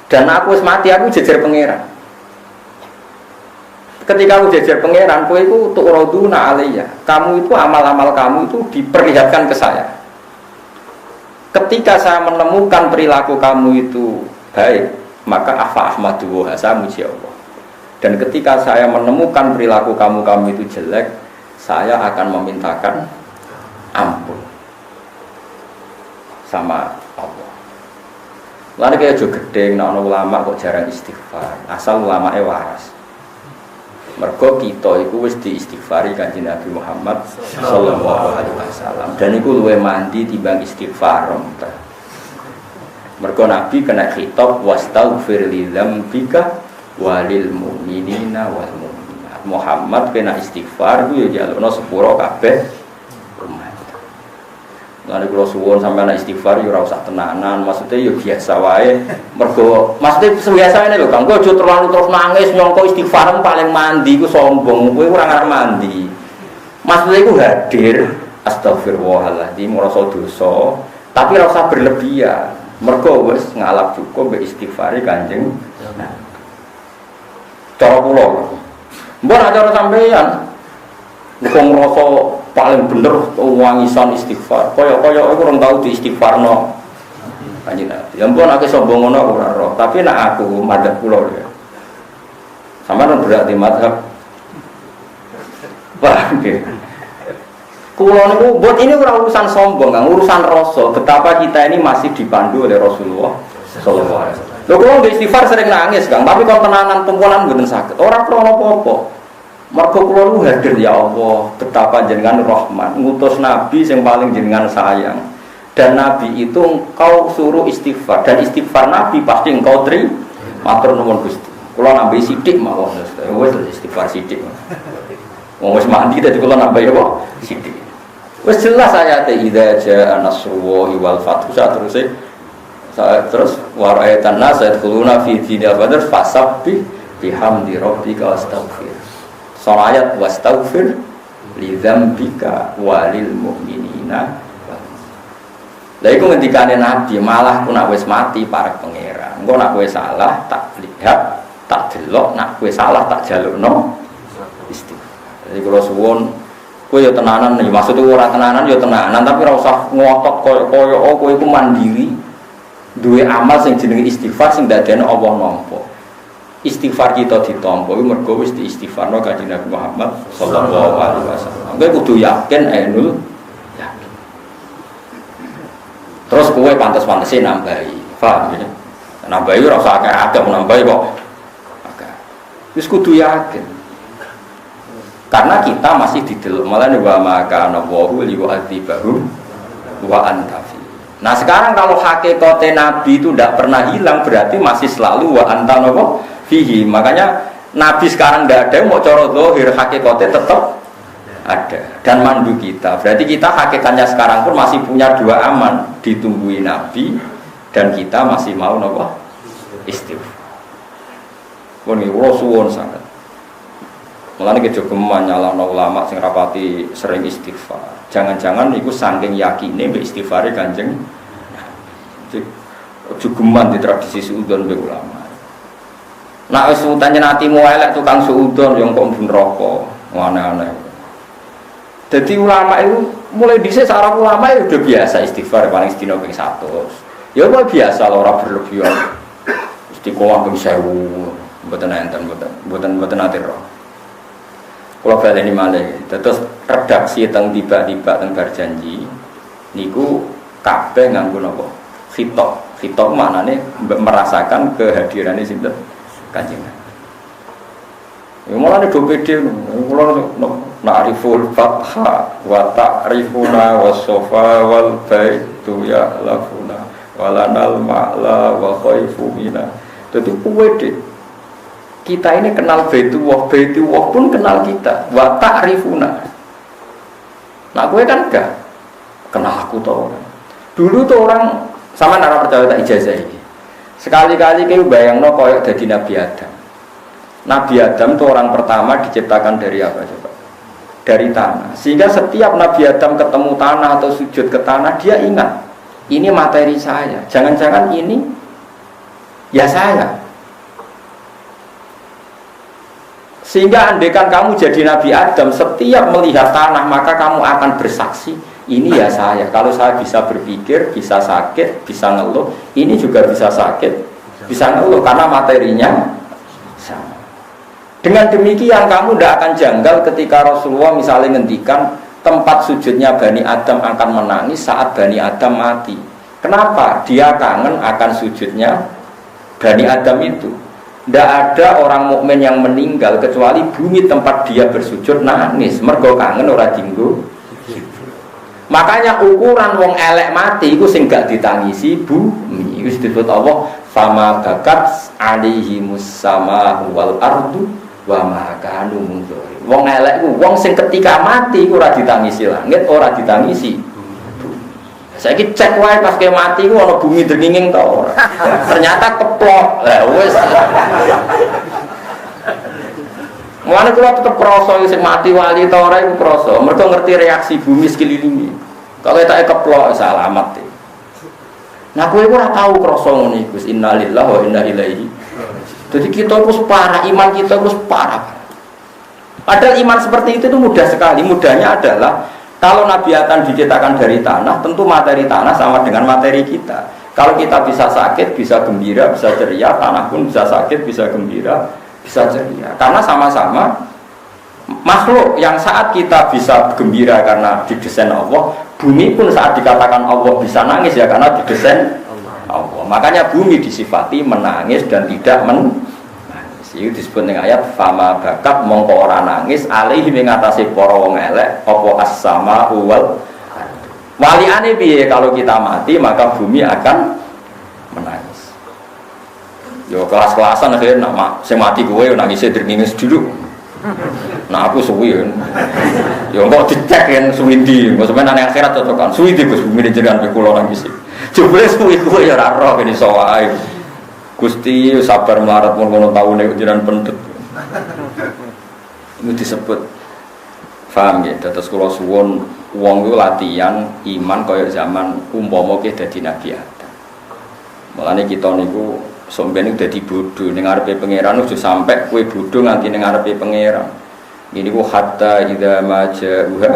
Dan aku wis mati aku jejer pangeran. Ketika aku jejer pangeran, kowe iku tu'raduna alayya. Kamu itu amal-amal kamu itu diperlihatkan ke saya. Ketika saya menemukan perilaku kamu itu baik, maka afa ahmadu wa saya muji Allah. Dan ketika saya menemukan perilaku kamu itu jelek, saya akan memintakan ampun sama Allah. Lalu kayak juga gede, nah ulama kok jarang istighfar. Asal ulamanya waras. Mergo kita itu wis diistighfari Kanjeng Nabi Muhammad sallallahu alaihi wasallam. Dan iku luwih mandi timbang istighfar. Mergo Nabi kena khitab wastaghfir li dzambika walil mu'minina wal mu'minat. Muhammad kena istighfar ku ya jalukno sepuro kabeh. Lalu kalau suwon sampai anak istighfar, ya rasa tenanan, maksudnya ya biasa wae. Mergo, maksudnya biasa ini loh, kang, gue terlalu terus nangis, nyongko istighfar paling mandi, gue sombong, gue kurang arep mandi. Maksudnya gue hadir, astagfirullahaladzim, merasa dosa, tapi rasa berlebihan. Mergo wes ngalap cukup be istighfari Kanjeng. Cara pulau, mbak acara sampeyan, gue ngerasa paling bener wangisan istighfar. Kaya aku orang tahu di istighfarno Kanjeng Nabi. Ya ampun aku sombong ngono ora roh, tapi nek aku madhep kula ya. Sampeyan berarti madhep. Wah, nggih. Kula niku buat ini ora urusan sombong, Kang, urusan rasa. Betapa kita ini masih dipandu oleh Rasulullah sallallahu alaihi wasallam. Lho kula nggih istighfar sering nangis, Kang, tapi kon tenanan tumpulan mboten saged. Ora krana apa-apa. Mergo kula lu hadir ya Allah, betapa jenengan rahman, ngutus nabi yang paling jenengan sayang. Dan nabi itu engkau suruh istighfar, dan istighfar nabi pasti engkau terima. Matur nuwun Gusti. Kula nambahi sithik mawon, wis istighfar sithik. Wong wis mandi dadi kula nambahi apa? Sithik. Wis jelas ayate idza jaa nasrullahi wal fathu terus wa ra'aitan nas yadkhuluna fi dinil badr fasabbih bihamdi rabbika wastaghfir. Soal ayat wastaghfir li dzambika walil mu'minina. Lah iku ngendikane Nabi, malah ku nak wis mati parek pangeran. Engko nak kowe salah tak lihat, tak delok, nak kowe salah tak jalukno istighfar. Jadi kula suwun kowe ya tenanan, ya maksudku ora tenanan ya tenanan, tapi ora usah ngotot koyo-koyo kowe iku mandiri. Duwe amal sing jenenge istighfar sing dadekno Allah nampa. Istighfar kita ditampa iku mergo wis diistighfarno Kanjeng Nabi Muhammad sallallahu alaihi wasallam. Kowe kudu yakin ainul yakin. Terus kowe pantes-pantese nambahi. Paham ya? Nambahi ora usah akeh-akeh nambahi kok. Akeh. Wis kudu yakin. Karena kita masih didelok malah wa maka nawahu liwa'adzibahum wa antafi. Nah sekarang kalau hakikate Nabi itu tidak pernah hilang, berarti masih selalu wa anta napa fihi. Makanya Nabi sekarang tidak ada, mau cara zahir hakikatnya tetap ada dan mandu kita. Berarti kita hakikatnya sekarang pun masih punya dua aman, ditungguin Nabi dan kita masih mau napa istighfar. Pun iki suwun sangat. Mulane kejogeman nyalahno ulama sing rapati sering istighfar. Jangan-jangan iku saking yakine mbek istighfare Kanjeng Nabi. Jogeman di tradisi suudon mbek ulama. Nak wis utane atimu elek tukang suudon yang kok neraka, aneh-aneh. Jadi ulama itu mulai dhisik saraf ulama itu udah biasa istighfar paling sedina ping 100. Ya kok biasa ora berlebihan. Istiqomah ping 1000, mboten enten mboten ate roh. Kalau baleni malih, terus redaksi teng tiba-tiba teng berjanji, niku kabeh nganggo napa? Khitab. Khitab maknane merasakan kehadirannya sinten Kanjeng Nabi. Ya mulane do pede, kula na'riful fatha wa ta'rifuna was-safa wal baitu ya lafuna walanal ma'la wa khaifu mina. Dadi pede. Kita ini kenal Baitullah pun kenal kita. Wa ta'rifuna. Nah, gue kan enggak kenal aku tuh orang. Dulu tuh orang sama nara percaya tak ijazah ini. Sekali-kali kayak bayangno koyok jadi Nabi Adam. Nabi Adam tuh orang pertama diciptakan dari apa coba? Dari tanah. Sehingga setiap Nabi Adam ketemu tanah atau sujud ke tanah, dia ingat ini materi saya. Jangan-jangan ini ya saya. Sehingga andaikan kamu jadi Nabi Adam, setiap melihat tanah maka kamu akan bersaksi, ini ya saya. Kalau saya bisa berpikir, bisa sakit, bisa ngeluh, ini juga bisa sakit, bisa ngeluh karena materinya sama. Dengan demikian kamu tidak akan janggal ketika Rasulullah misalnya ngendikan tempat sujudnya Bani Adam akan menangis saat Bani Adam mati. Kenapa? Dia kangen akan sujudnya Bani Adam itu. Tidak ada orang mukmin yang meninggal kecuali bumi tempat dia bersujud nangis. Mergo kangen ora dinggo. Makanya ukuran wong elek mati itu sing gak ditangisi bumi. Itu disebut Allah fama bakat alihimus sama wal ardu wa ma kanu mundzari. Wong elek ku wong sing ketika mati ora ditangisi langit, ora ditangisi. Saiki cek wae pas ke mati ku ana bumi drenginging ta ora. Ternyata keplok. Lah wis. Mulane kula tetep krasa sing mati wali ta ora iku krasa. Mergo ngerti reaksi bumi sekelilingi. Kalau tak keplok salamat. Nah kowe ora tau krasa ngono iku. Innalillahi wa inna ilaihi. Jadi kita harus parah, iman kita harus parah. Padahal iman seperti itu mudah sekali. Mudahnya adalah kalau Nabi Adam diciptakan dari tanah, tentu materi tanah sama dengan materi kita. Kalau kita bisa sakit, bisa gembira, bisa ceria, tanah pun bisa sakit, bisa gembira, bisa ceria. Karena sama-sama makhluk yang saat kita bisa gembira karena didesain Allah, bumi pun saat dikatakan Allah bisa nangis ya karena didesain Allah. Makanya bumi disifati menangis dan tidak menangis. Itu disebut dengan ayat fama bakat mongko ora nangis alaihi ing atase para wong elek apa as-sama wal waliane piye kalau kita mati maka bumi akan menangis. Yo kelas-kelasan akhirnya nak sing mati kowe nangis drengingis dulu. Nah aku suwi. Yo kok dicek yen suwi ndi, kok sampeyan nang akhirat cocokan. Suwi ndi Gus bumi jenengan pe kula nangis. Jebule suwi kowe ya ora roh kene iso wae. Gusti sabar melarat mun ngono taune jenengan pendhet. Itu disebut paham ya, terus kula suwun wong iku latihan iman kaya zaman umpama ke dadi nabi Adam. Mulane kita niku sampeyan dadi bodho ning ngarepe pangeran ojo sampe kowe bodho nganti ning ngarepe pangeran. Ini ku hatta idza maja'uha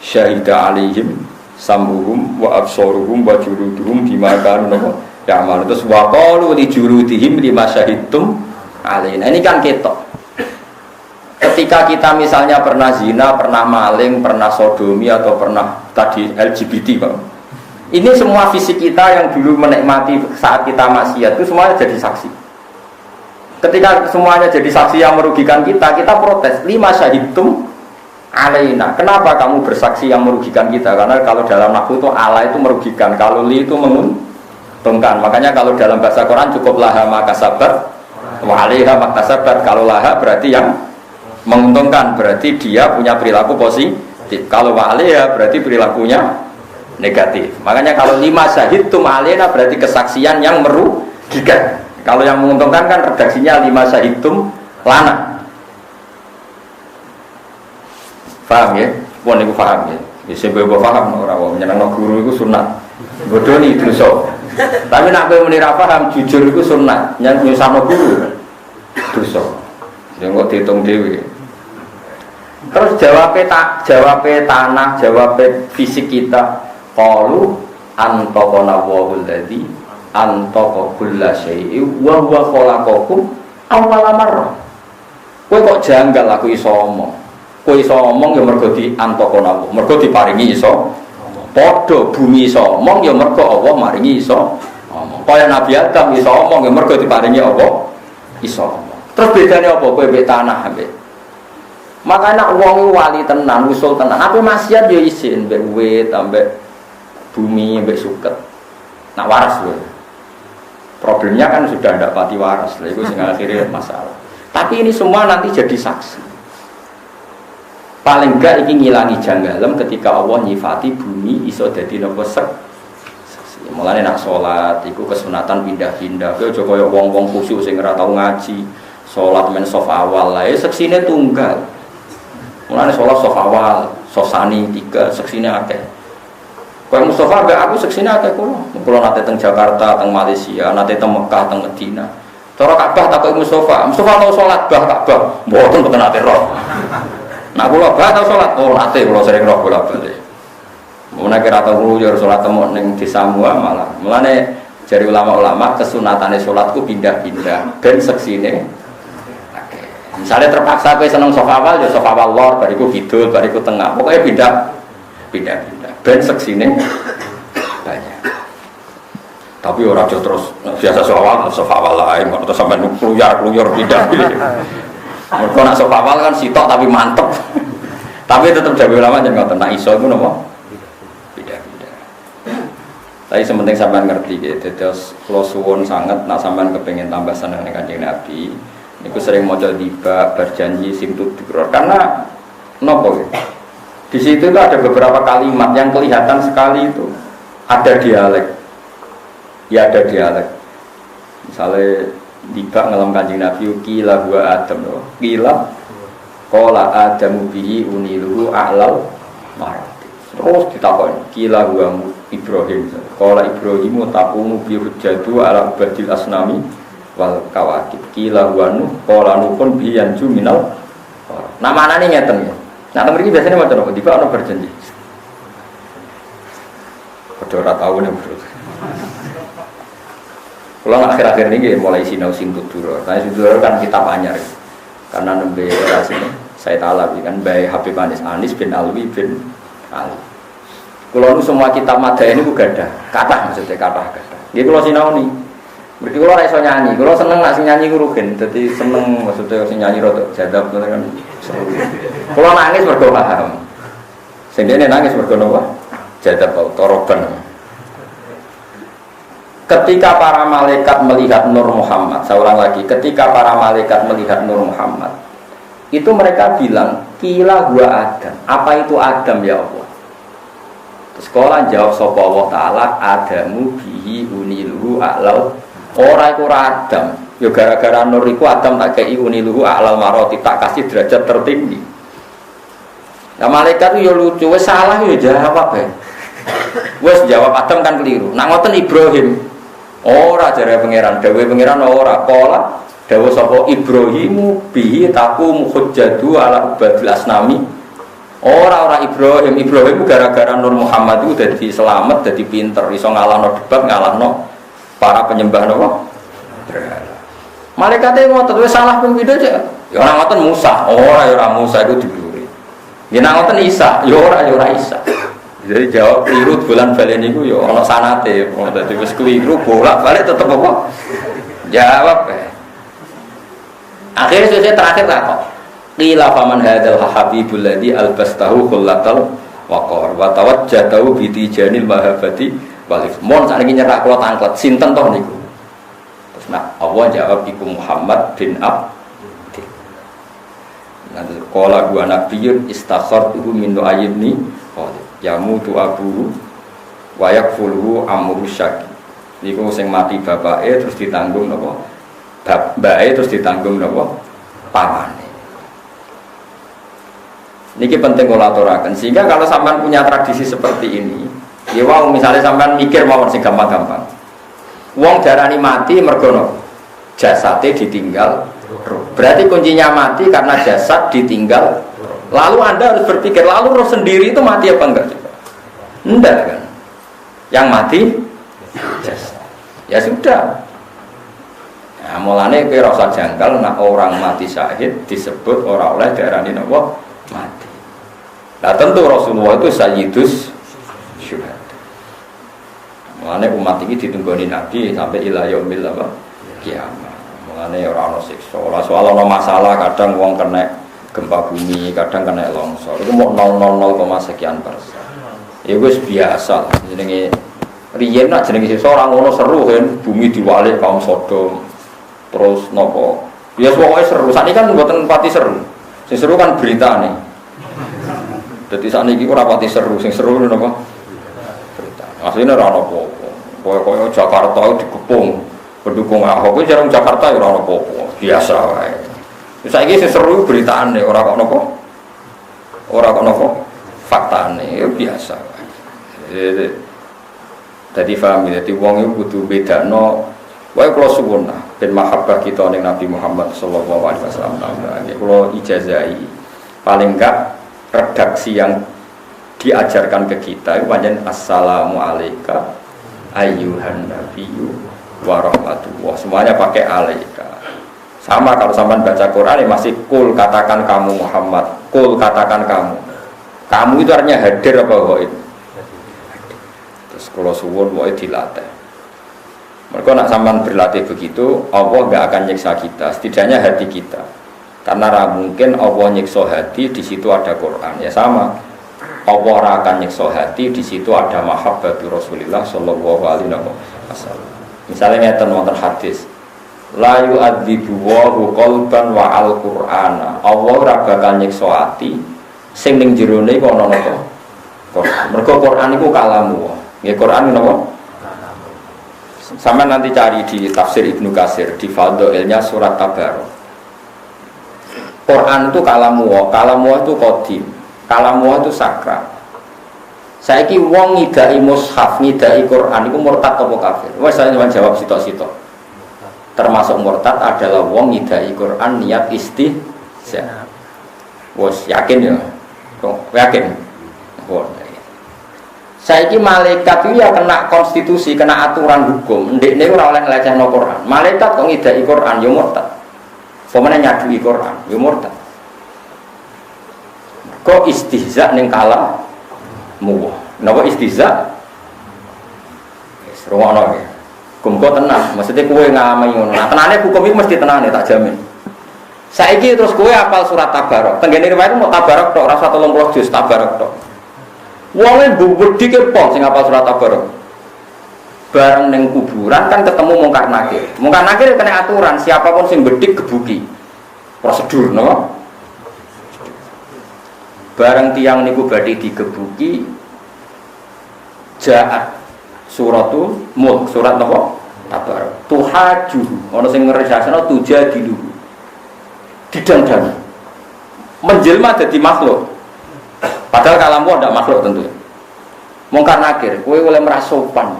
syahida alaihim sam'uhum wa absaruhum wa juluduhum bima kanu ya amal. Terus wa qalu li juludihim lima syahidtum alaina. Ini kan ketok. Ketika kita misalnya pernah zina, pernah maling, pernah sodomi atau pernah tadi LGBT, Pak. Ini semua fisik kita yang dulu menikmati saat kita maksiat itu semuanya jadi saksi. Ketika semuanya jadi saksi yang merugikan kita, kita protes. Lima syahidtum alaina. Kenapa kamu bersaksi yang merugikan kita? Karena kalau dalam nahwu itu ala itu merugikan, kalau li itu menguntungkan. Makanya kalau dalam bahasa Quran cukup laha maka sabat, wa alaiha maka sabat. Kalau laha berarti yang menguntungkan, berarti dia punya perilaku positif. Kalau wa alaiha berarti perilakunya negatif. Makanya kalau lima syahidtum alaina berarti kesaksian yang merugikan. Kalau yang menguntungkan kan redaksinya lima syahidtum lana. Paham ya? Pun iku paham ya. Bisa bebo paham ora wong nyenengno guru iku sunat. Bodoni dosa. Tapi nek kowe muni ra paham jujur iku sunat. Nyusahno guru dosa. Ya kok diitung dhewe. Terus jawabe tanah, jawabe fisik kita. Qalu antaqana wa'ul ladzi antaqa kulla syai'in wa huwa khalaqakum awwala marrah. Kowe kok janggal aku iso omong. Kowe iso omong ya mergo di antaqana Allah. Mergo diparingi iso. Padha bumi iso omong ya mergo Allah maringi iso omong. Kaya Nabi Adam iso omong ya mergo diparingi Allah iso omong. Terus bedane apa kowe mbek tanah mbek? Makanya wong wali tenan, usul tenan. Apa maksiat ya isin mbek wit ambek bumi mbek suket. Nak waras lho. Problemnya kan sudah ndak pati waras. Lah iku sing akhirnya masalah. Tapi ini semua nanti jadi saksi. Paling enggak iki ngilangi janggalem ketika Allah nyifati bumi iso dadi napa saksi. Mulane nak salat iku kesunatan pindah-pindah. Kowe aja kaya wong-wong khusyuk sing ora tau ngaji. Salat men saf awal lae seksine tunggal. Mulane salat saf awal, sosani 3 seksine akeh. Kalau Mustafa ambek aku seksine akeh kula nate teng Jakarta, teng Malaysia, nate teng Mekah, teng Medina. Cara Ka'bah takoki Mustafa tau salat bah Ka'bah, mboten nate roh. Nah kula bah tau salat, oh nate kula sering roh bolak-balik. Mun nek ora tau yo salat temu ning desa mua malah. Mulane jari ulama-ulama kesunatane salatku pindah-pindah ben seksine akeh. Misalnya terpaksa kowe seneng sofa awal ya sofa awal lor, bariku kidul, bariku tengah. Pokoknya pindah-pindah ben seksine banyak. Tapi orang terus biasa soal lain, terus sampai kluyar tidak. Mereka nak soal kan sitok tapi mantep. Tapi tetap jago ulama jangan ngotot. Nak iso itu nopo. Tidak. Tapi sementing sampean ngerti gitu. Terus kalau suwon sangat, nak sampean kepengen tambah seneng dengan Kanjeng Nabi. Niku sering maca tiba berjanji simtud dikror. Karena nopo gitu. Di situ itu ada beberapa kalimat yang kelihatan sekali itu ada dialek. Ya ada dialek. Misalnya tiba ngelam Kanjeng Nabi kila huwa Adam loh. Kila qala Adamu bihi uniluhu a'lal marati. Terus ditakoni kila huwa Ibrahim. Qala Ibrahimu taqumu bi hujjatu ala badil asnami wal kawakib. Kila huwa Nuh qala Nuhun bi yanju minal. Nah manane ngeten ya. Nah mriki biasanya maca napa? Tiba ana berjanji. Padha ora tau nek bro. Kalau akhir-akhir ini mulai sinau singkut dulu. Nah singkut dulu kan kitab anyar. Karena nembe era sini saya talabi kan baik Habib Anis bin Alwi bin Ali. Kalau semua kitab madha ini juga ada. Kata maksudnya kata. Dia kalau sinau nih. Berarti kalau raiso nyanyi. Kalau seneng nggak sih nyanyi rugen. Jadi seneng maksudnya sih nyanyi rotok jadab kan seru. Kalau nangis berdoa paham. Sehingga nangis berdoa jadab atau toroban. Ketika para malaikat melihat Nur Muhammad, seorang lagi, ketika para malaikat melihat Nur Muhammad, itu mereka bilang, kila gua Adam. Apa itu Adam ya Allah? Terus sekolah jawab sapa Allah Ta'ala, Adamu bihi uniluhu a'lal. Ora iku Adam. Ya gara-gara Nur iku Adam tak kei uniluhu a'lal maroti, tak kasih derajat tertinggi. Nah malaikat itu ya lucu, wes salah ya jawab ya. Wes jawab Adam kan keliru. Nah ngoten Ibrahim. Ora jare pangeran, dawuhe pangeran ora pola, dawuh sapa Ibrahimu bihi taqumu hujjatu ala ubadil asnami. Ora Ibrahim gara-gara Nur Muhammad itu dadi selamat, dadi pinter, iso ngalahno debat, ngalahno para penyembah napa? Malaikate ngoten wis salah ping pindho cek. Ya ora ngoten Musa, ora Musa iku dibluri. Ya nek ngoten Isa, ya ora Isa. Jadi jawab keliru bulan balen niku ya ana sanate. Dadi wis keliru bolak-balik tetep apa? Jawab. Akhirnya selesai terakhir kok. Qila faman hadzal habibul ladzi albastahu kullatal waqar wa tawajjatahu bi tijanil mahabbati wal mon sakniki nyerak kula tangklet sinten toh niku. Terus nah Allah jawab iku Muhammad bin Abdul. Nanti qala gua nabiyyun istakhartuhu min ayyibni yamutu abuhu wa yakfuluhu amru syaki. Niku sing mati bapake terus ditanggung napa? Bapake terus ditanggung napa? Pamane. Niki penting kula aturaken sehingga kalau sampean punya tradisi seperti ini, ya wau misalnya sampean mikir mawon sing gampang-gampang. Wong darani mati mergo napa? Jasate ditinggal. Berarti kuncinya mati karena jasad ditinggal. Lalu Anda harus berpikir, lalu roh sendiri itu mati apa enggak? Enggak kan? Yang mati jasad. Ya sudah. Nah, mulane kowe rasa janggal nek orang mati syahid disebut ora oleh diarani napa? Mati. Nah tentu Rasulullah itu sayyidus syuhada. Mulane umat ini ditunggoni Nabi sampai ila yaumil kiamat. Mulane ora ana siksa. Soal ana masalah kadang wong kena gempa bumi, kadang kena longsor. Itu mau 0,00 sekian persen. Ya wis biasa. Jenenge riyen nak jenenge siksa ora ngono seru kan, bumi diwalik kaum Sodom. Terus nopo? Ya pokoke seru. Sakniki kan mboten pati seru. Sing seru kan beritane. Dadi sakniki ora pati seru, sing seru napa? Berita. Asline ora ono apa-apa. Koyo Jakarta dikepung pendukung Ahok, jarang Jakarta ya ora ono apa-apa. Biasa wae. Saiki sing seru beritane ora kok napa? Ora kok napa? Faktane ya biasa wae. Dadi paham ya, dadi wong iku kudu bedakno wae kula suwun ben mahabbah kita ning Nabi Muhammad sallallahu alaihi wasallam. Ya kula ijazahi paling enggak redaksi yang diajarkan ke kita itu pancen assalamu alayka ayyuhan nabiyyu wa rahmatullah. Semuanya pakai alaika. Sama kalau sampean baca Quran masih kul katakan kamu Muhammad, kul katakan kamu. Kamu itu artinya hadir apa ghaib? Terus kalau suwun wae dilatih. Mereka nak sampean berlatih begitu, Allah nggak akan nyiksa kita, setidaknya hati kita. Karena mungkin Allah nyiksa hati, di situ ada Quran. Ya sama, Allah akan nyiksa hati, di situ ada mahabbatu Rasulullah Shallallahu Alaihi Wasallam. Misalnya ngeten wonten hadis, la yu'adzibu wa qalban wa al-Qur'ana. Allah ora bakal nyiksa hati, sing ning jerone iku ana napa? Quran. Mergo Quran iku kalamu. Nggih Quran napa? Sama nanti cari di tafsir Ibnu Katsir di Fadhailnya surat Tabarok. Quran itu kalamu itu qadim, kalamu itu sakral. Saiki wong ngidai mushaf, ngidai Quran iku murtad apa kafir? Wes saya cuma jawab sitok-sitok. Termasuk murtad adalah wong ngidai Quran niat istihza. Wes yakin ya? Kok yakin? Bon. Saiki malaikat itu ya kena konstitusi, kena aturan hukum. Ndekne ora oleh nglecehno Quran. Malaikat kok ngidai Quran ya murtad. Pemene nyadui Quran ya murtad. Kok istihza ning kala muwah. Napa istihza? Wis rumono ya. Hukum kok tenang, maksudnya kowe ngamai ngono. Nah, tenane hukum iki mesti tenane tak jamin. Saiki terus kowe hafal surat Tabarok. Tenggene riwayat mau Tabarok tok, ora 30 juz Tabarok tok. Wong e mbudi ke pol sing hafal surat Tabarok. Bareng ning kuburan kan ketemu mungkar nakir. Mungkar nakir kena aturan, siapapun sing bedik gebuki. Prosedur no. Bareng tiang niku badhe digebuki jaat suratul mulk, surat napa? Tabarok. Tuhaju, ana sing ngresasana tujadilu. Didandani. Menjelma dadi makhluk. Padahal kalamu ada makhluk tentu. Mungkar nakir, kowe oleh merasopan.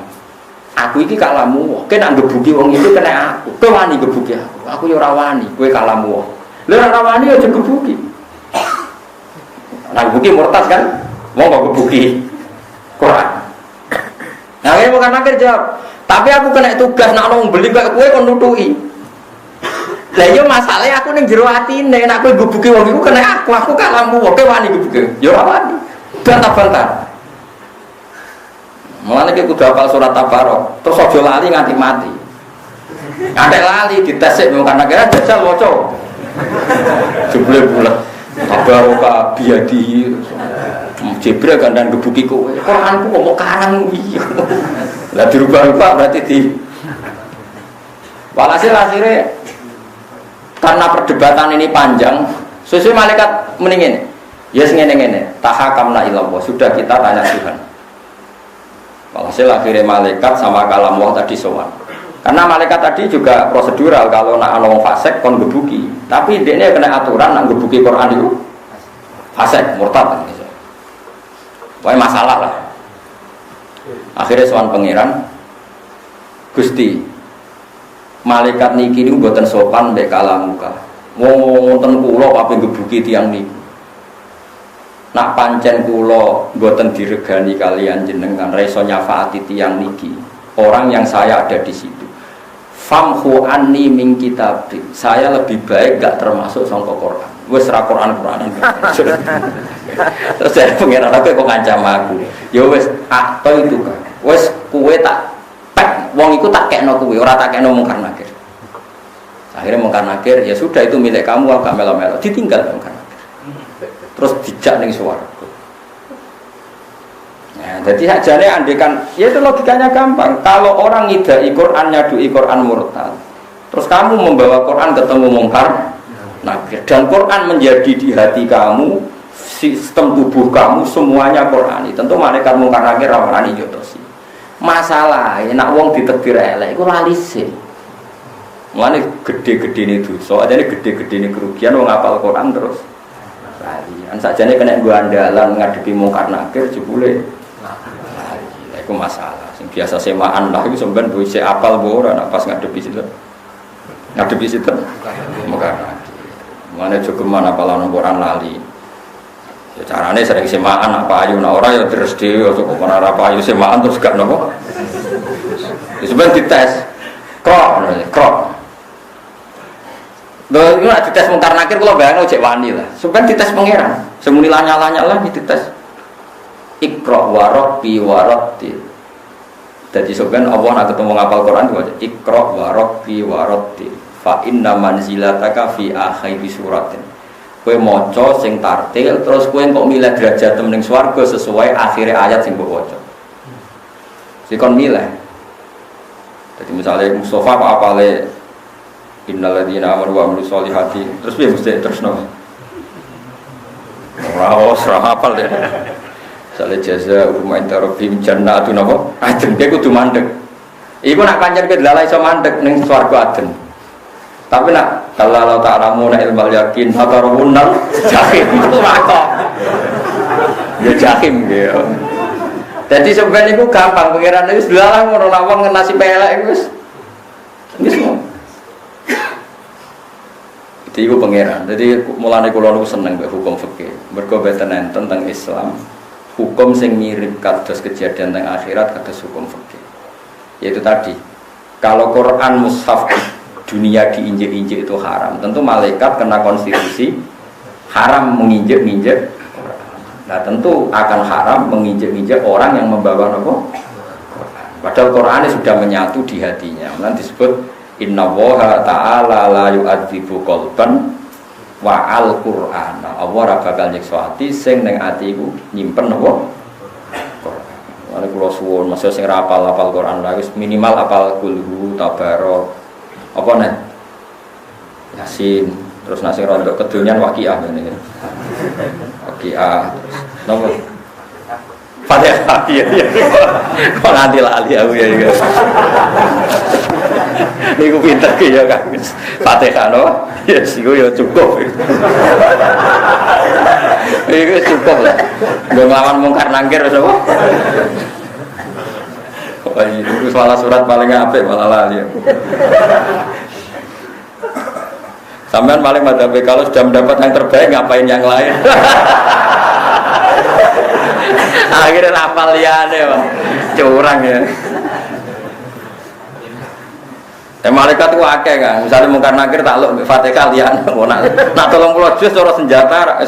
Aku iki kalamu, kowe nak gebuki wong itu kena aku. Kowe wani gebuki aku. Aku yo ora wani, kowe kalamu. Lha ora wani aja gebuki. Nah gebuki murtad kan? Wong kok gebuki Quran. Nah, kowe mungkar nakir jawab, tapi aku kena tugas nak wong beli kok kowe kon nutuki. Lah iya masalahnya aku ning jero atine nek kowe gebuki wong iku kena aku kalamu, kowe wani gebuki. Ya ora wani. Bantah-bantah. Mulane iki kudu hafal surat Tabarok, terus aja lali nganti mati. Ada lali ditesik mung karena kira jajal waca. Jebule bulat. Tabarok biadi. Jibril gandang gebuki kowe. Quranku kok mau karang iki. Lah dirubah-rubah berarti di walhasil akhirnya karena perdebatan ini panjang, sesuai malaikat mendingin. Ya ngene-ngene, tahakamna ilallah, sudah kita tanya Tuhan. Walhasil akhirnya malaikat sama kalam Allah tadi sowan. Karena malaikat tadi juga prosedural, kalau nak ana wong fasik kon gebuki. Tapi dekne kena aturan nak gebuki Quran itu fasik, murtad gitu. Wae masalah lah. Akhirnya sowan pangeran, Gusti, malaikat niki niku mboten sopan mbek kalamuka. Wonten kula ape gebuki tiyang niku. Nak pancen kula mboten diregani kalian jenengan reso nyafaati tiyang niki. Orang yang saya ada di situ. Famhu anni min kitab. Saya lebih baik gak termasuk sangka Quran. Wis ra Quran-Quranan. Terus saya pengen aku kok ngancam aku. Ya wis atau itu kan. Wis kowe tak pek wong iku tak kekno kowe, ora tak kekno mungkar nakir. Akhirnya mungkar nakir, ya sudah itu milik kamu, agak melo-melo, ditinggal mungkar nakir. Terus dijak ning swarga. Nah, jadi sajane andekan, ya itu logikanya gampang. Kalau orang ngidai Quran, nyadui Quran murtad, terus kamu membawa Quran ketemu mungkar nakir, dan Quran menjadi di hati kamu, sistem tubuh kamu semuanya Qurani. Tentu malaikat mungkar nakir rawane jotosi. Masalah, nak wong ditekdir elek, iku lali sih. Mulane gede-gede ini dosa, ajane gede-gede ini kerugian wong hafal Quran terus lali. An sajane kena nggo andalan ngadepi mungkar nakir jebule lali. Iku masalah. Sing biasa semaan lah iku sampean wis apal apa ora pas ngadepi sinten. Ngadepi sinten? Mungkar nakir. Mulane jogeman apalan Quran lali. Ya carane sering semaan apa ayu nek ora ya terus dhewe kok ora apa ayu semaan terus gak napa. Ya sampean dites. Krok. Lho iku nek dites mungkar nakir kula bayangno cek wani lah. Sampeyan dites pangeran. Semuni lanyala-lanyala dites. Iqra wa rabbi wa rattil. Jadi sebenarnya Allah nak ketemu ngapal Quran itu aja Iqra wa rabbi wa rabbi fa inna manzilataka fi akhiri suratin. Kowe maca sing tartil terus kowe kok milih derajat ning swarga sesuai akhir ayat sing mbok waca. Sikon milih. Jadi misalnya Mustafa apa apale innal ladzina amanu wa amilus solihati terus piye mesti terusno. Ora hafal deh. Sale jaza umma interobim jannatun apa? Aden kowe kudu mandeg. Iku nak pancen kowe dalah iso mandeg ning swarga aden. Tapi nak kalau Allah ta'alamu na ilmal yakin hatarunal jahim itu makok. Ya jahim gitu. Jadi sebenarnya itu gampang pengiran itu dalah ngono lawang nasi pelek iku wis. Wis mau. Itu pengiran. Jadi mulane kula niku seneng mbek hukum fikih. Mergo beten tentang Islam. Hukum sing mirip kados kejadian teng akhirat kados hukum fikih. Yaitu tadi, kalau Quran mushaf dunia diinjek-injek itu haram. Tentu malaikat kena konstitusi haram menginjek-injek. Nah, tentu akan haram menginjek-injek orang yang membawa apa? Padahal Quran sudah menyatu di hatinya. Nanti disebut innallaha ta'ala la yu'adzibu qalban wa al-Qur'an. Allah ora bakal nyiksa ati sing ning ati iku nyimpen apa? Quran. Mane kula suwun masa sing ora hafal Quran wis minimal hafal kulhu tabarok. Apa nek? Yasin, terus nasi rondo kedonyan waqiah ngene. Waqiah. Napa? Fatihah iya. Kok nganti lali aku ya. Niku pinter ki ya Kang. Fatihah no. Ya siku ya cukup. Iku cukup lah. Nggo nglawan mungkar nangkir wis apa? Wah, itu salah surat paling apik malah lali. Sampean paling madhab kalau sudah mendapat yang terbaik ngapain yang lain? Akhirnya hafal liyane, curang ya. Malaikat itu akeh kan, misalnya mungkar nakir takluk mbek Fatihah liyan, nak 30 juz cara senjata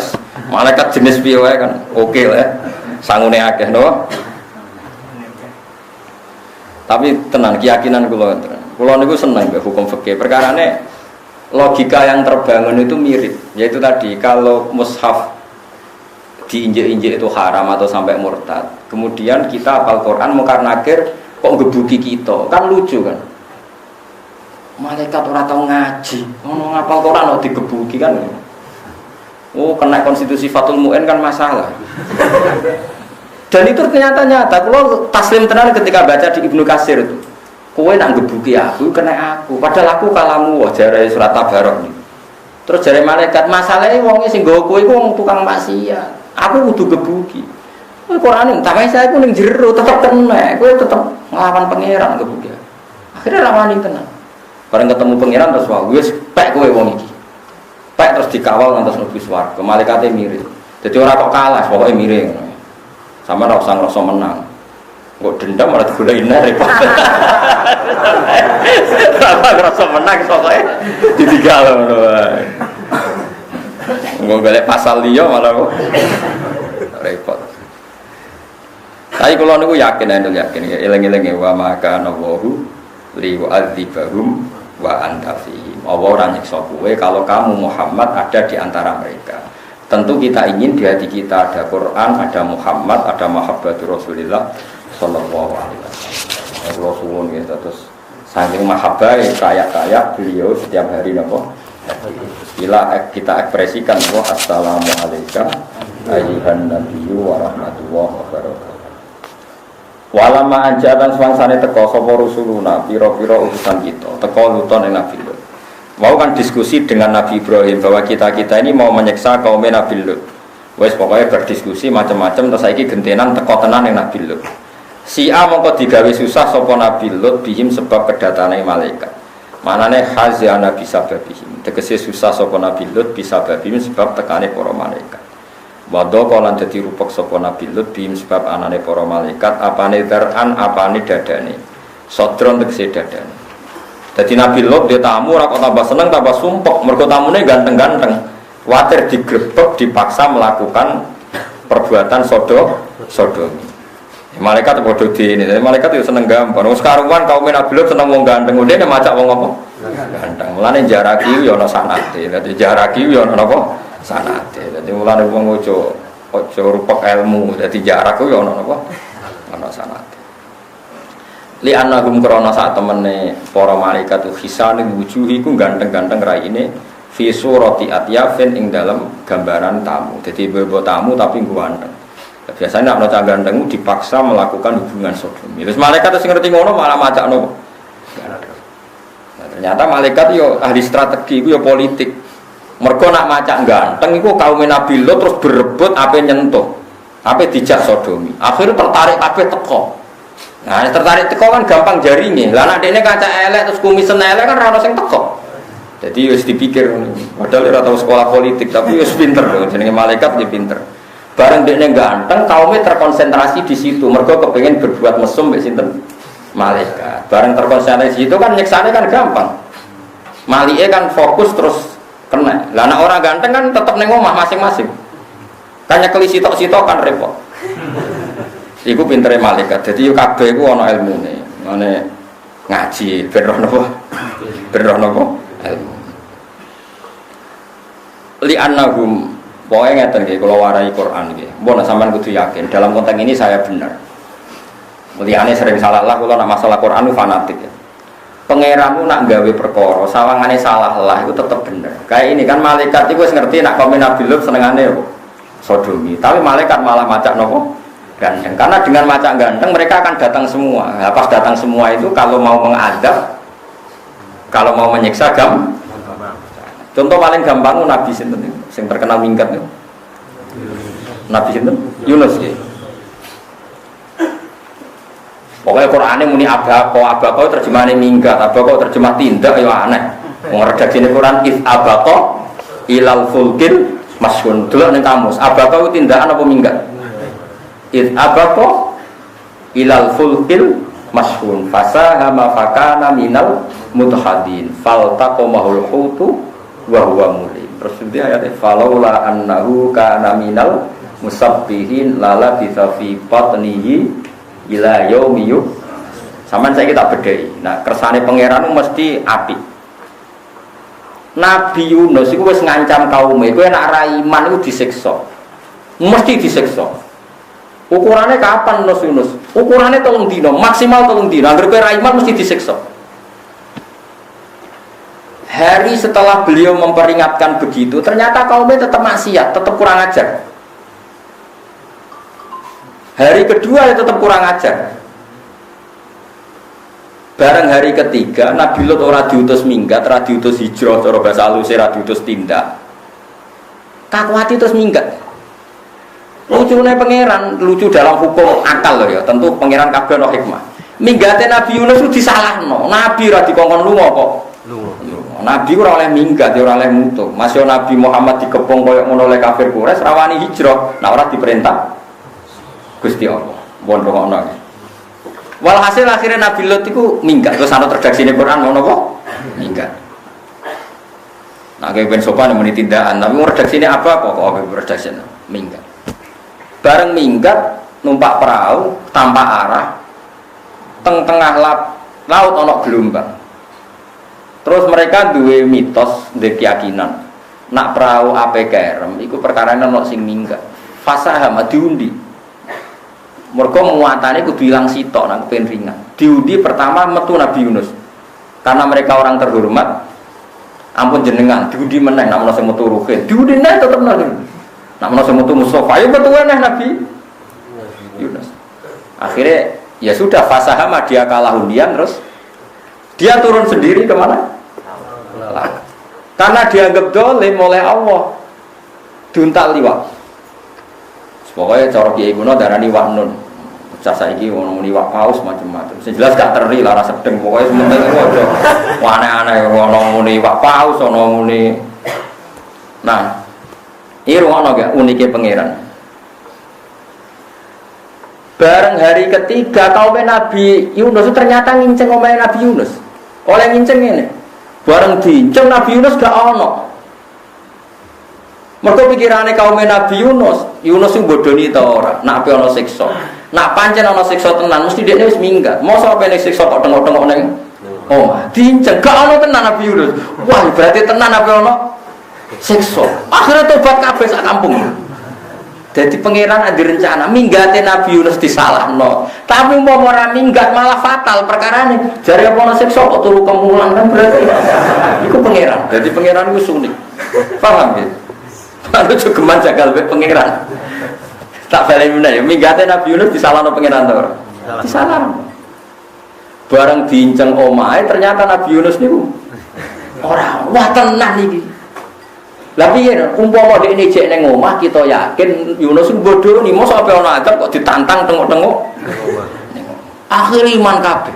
malaikat jenis piye wae kan. Oke lah. Sangune akeh no. Tapi tenang keyakinan kula niku seneng mbek hukum fikih. Perkarane logika yang terbangun itu mirip, yaitu tadi kalau mushaf diinjek-injek itu haram atau sampai murtad. Kemudian kita hafal Quran mungkar nakir kok ngebuki kita, kan lucu kan. Malaikat ora tau ngaji, ngono ngapal Quran kok digebuki kan. Oh, kena konstitusi Fathul Mu'in kan masalah. Dan itu nyata-nyata. Kalau taslim tenan ketika baca di Ibnu Katsir itu, kowe nak gebuki aku kena aku, padahal aku kalamu jare surat Tabarok. Terus jare malaikat, masalahnya wong sing nggawa kowe iku wong tukang maksiat. Aku kudu gebuki. Quran tak saya aku ning jero tetep kena, kowe tetep nglawan pangeran gebuki. Akhirnya rawani tenan. Bareng ketemu pangeran terus wah wis pek kowe wong iki. Pek terus dikawal ngantos mlebu swarga. Malaikate mirip. Jadi ora kok kalah, pokoke mirip. Sama ora usah ngrasa menang. Kok dendam malah digoleki repot. Ora ngrasa menang pokoke ditinggal ngono wae. Engko golek pasal liya malah kok repot. Tapi kula niku yakin eling-eling wa maka nawahu li wa'adzibahum wa anta fihim. Allah ora nyiksa kowe kalau kamu Muhammad ada di antara mereka. Tentu kita ingin di hati kita ada Quran, ada Muhammad, ada mahabbatur Rasulillah sallallahu alaihi wasallam. Allah suwun nggih terus saking mahabbah kaya-kaya beliau setiap hari napa? Bila kita ekspresikan bahwa assalamu alayka ayyuhan nabiyyu wa rahmatullahi wa barakatuh. Walama anjatan swangsane teko sapa rusuluna pira-pira utusan kita teko luton ing Nabi Lut. Mau kan diskusi dengan Nabi Ibrahim bahwa kita ini mau menyiksa kaum Nabi Lut. Wes pokoknya berdiskusi macam-macam terus saiki gentenan teko tenan ing Nabi Lut. Si A mongko digawe susah sapa Nabi Lut bihim sebab kedatane malaikat. Manane hazana bisa babihim. Tegese susah sapa Nabi Lut bisa babihim sebab tekane para malaikat. Wadha lan dadi rupek sapa Nabi Lut bihim sebab anane para malaikat apane daran apane dadane. Sodron tegese dadane. Dadi Nabi Lut dia tamu ora kok tambah seneng tambah sumpek mergo tamune ganteng-ganteng. Kuwatir digrebek dipaksa melakukan perbuatan sodomi. Malaikat bodoh ini, malaikat itu seneng gampang. Wong karuan kaum Nabi Lut seneng wong ganteng, dia macak wong apa? Ganteng. Mulane jaraki yo ana sanate. Dadi jaraki yo ana apa? Sanate. Dadi mulane wong ojo rupek ilmu. Dadi jarak yo ana apa? Ana sanate. Li annahum krana sak temene para malaikat hisane wujuhi ku ganteng-ganteng raine fi surati atyafin ing dalam gambaran tamu. Jadi bebo tamu tapi ganteng. Biasanya nek ana ganteng dipaksa melakukan hubungan sodomi. Terus malaikat sing ngerti ngono malah majakno. Nah, ternyata malaikat yo ahli strategi iku yo politik. Mergo nak macak ganteng iku kaum Nabi Lot terus berebut ape nyentuh. Ape dijak sodomi. Akhirnya tertarik kabeh teko. Nah, tertarik teko kan gampang jaringe. Lah nek dekne kaca elek terus kumisen elek kan ora ono sing teko. Jadi wis dipikir padahal ora tau sekolah politik tapi wis pinter lho jenenge malaikat dia pinter. Bareng dekne ganteng kaumnya terkonsentrasi di situ. Mergo kepengin berbuat mesum mbek sinten? Malaikat. Bareng terkonsentrasi di situ kan nyeksane kan gampang. Malike kan fokus terus kena. Lah nek orang ganteng kan tetep ning omah masing-masing. Kan nyekeli sitok-sitok kan repot. Iku pintere malaikat. Jadi yo kabeh iku ana ilmune. Mane ngaji ben roh napa? Ben roh napa? Ilmu. Li annahum pokoke ngeten nggih kula warai Quran nggih. Mbok nek sampean kudu yakin dalam konteks ini saya benar. Mulyane sering salah lah kula nek masalah Quran fanatik ya. Pangeranmu nak gawe perkara sawangane salah lah itu tetep bener. Kayak ini kan malaikat iku wis ngerti nak kaum Nabi Lut senengane sodomi. Tapi malaikat malah macak nopo? Ganteng. Karena dengan macak ganteng mereka akan datang semua. Nah, pas datang semua itu kalau mau mengadab, kalau mau menyiksa contoh paling gampang Nabi sinten sing terkenal minggat niku. Nabi sinten? Yunus ya. Pokoknya Qur'ane muni abaqo terjemahane minggat, abaqo terjemah tindak ya aneh. Wong redaksine Quran is abaqo ilal fulkil masyhun. Delok ning kamus, abaqo itu tindakan apa minggat? Is abaqo ilal fulkil masyhun. Fasahama fakana minal mutahadin. Faltaqamahul hutu wa huwa mulim. Terus dia ayat falaula annahu kana minal musabbihin lala bisa fi batnihi ila yaumi yub. Sampeyan saiki tak bedheki. Nah, kersane pangeran mesti apik. Nabi Yunus iku wis ngancam kaume, kowe nek ra iman iku disiksa. Mesti disiksa. Ukurane kapan Yunus? Ukurane 3 dina, maksimal 3 dina. Angger kowe ra iman mesti disiksa. Hari setelah beliau memperingatkan begitu, ternyata kaumnya tetap maksiat, tetap kurang ajar. Hari kedua ya tetap kurang ajar. Bareng hari ketiga, Nabi Lut ora diutus minggat, ora diutus hijrah, cara bahasa halus ora diutus tindak. Kakuati terus minggat. Lucunya pangeran, lucu dalam hukum akal loh ya. Tentu pangeran kabeh ono hikmah. Minggate Nabi Yunus itu disalahno. Nabi ora dikongkon lunga kok. Nabi ora oleh minggat, ora oleh mutu. Masih Nabi Muhammad dikepung koyo ngono oleh kafir Quraisy, rawani hijrah. Nah ora diperintah Gusti Allah. Bon rokokno. Walhasil akhirnya Nabi Lut itu minggat. Terus ana redaksine Quran ngono kok? Minggat. Nah, kayak ben sopan muni tindakan, tapi redaksine apa kok redaksine minggat. Bareng minggat numpak perahu tanpa arah tengah laut ana gelombang. Terus mereka duwe mitos, duwe keyakinan nak perahu ape kerem iku perkara ana sing minggat. Fasahama diundi. Mergo muatane kudu ilang sitok nang kepen ringan. Diundi pertama metu Nabi Yunus. Karena mereka orang terhormat, ampun jenengan diundi meneh nek ana sing metu ruhin. Diundi neh tetep Nabi. Nek ana sing metu Mustofa ya metu neh Nabi Yunus. Akhirnya ya sudah fasahama dia kalah undian terus dia turun sendiri kemana? Karena dianggap dolim oleh Allah. Diuntal liwat. Pokoknya cara kiai kuno darani wak nun. Cah saiki ono muni wak paus macam-macam. Sing jelas gak teri lara sedeng pokoke sementing aja. Aneh-aneh ono muni wak paus, ono muni. Nah, iki rumono gak unike pangeran. Bareng hari ketiga kaum Nabi Yunus ternyata nginceng omahe Nabi Yunus. Oleh nginceng ngene. Bareng diinceng Nabi Yunus gak ono. Mergo pikirane kaum Nabi Yunus itu bodoni ta ora, nak ape ana siksa. Nak pancen ana siksa tenan mesti dekne wis minggat. Mosok apa nek siksa kok tengok-tengok ning omah. Dinceng gak ana tenan Nabi Yunus. Wah, berarti tenan apa ana siksa. Akhirnya tobat kabeh sak kampung. Jadi pangeran ada rencana minggate Nabi Yunus disalahno. Tapi mau ora minggat malah fatal perkarane. Jare apa ana siksa kok turu kemulan kan berarti. Iku pangeran. Jadi pangeran iku sunik. Paham ya? Lalu jogeman jagal mbek pangeran. Tak balik meneh, minggate Nabi Yunus disalahno pangeran to ora? Disalahno. Bareng diinceng omahe ternyata Nabi Yunus niku ora wah tenan iki. Lah piye umpama dekne jek ning omah kita yakin Yunus bodoh ni mosok ape ana adab kok ditantang tengok-tengok. Akhir iman kabeh.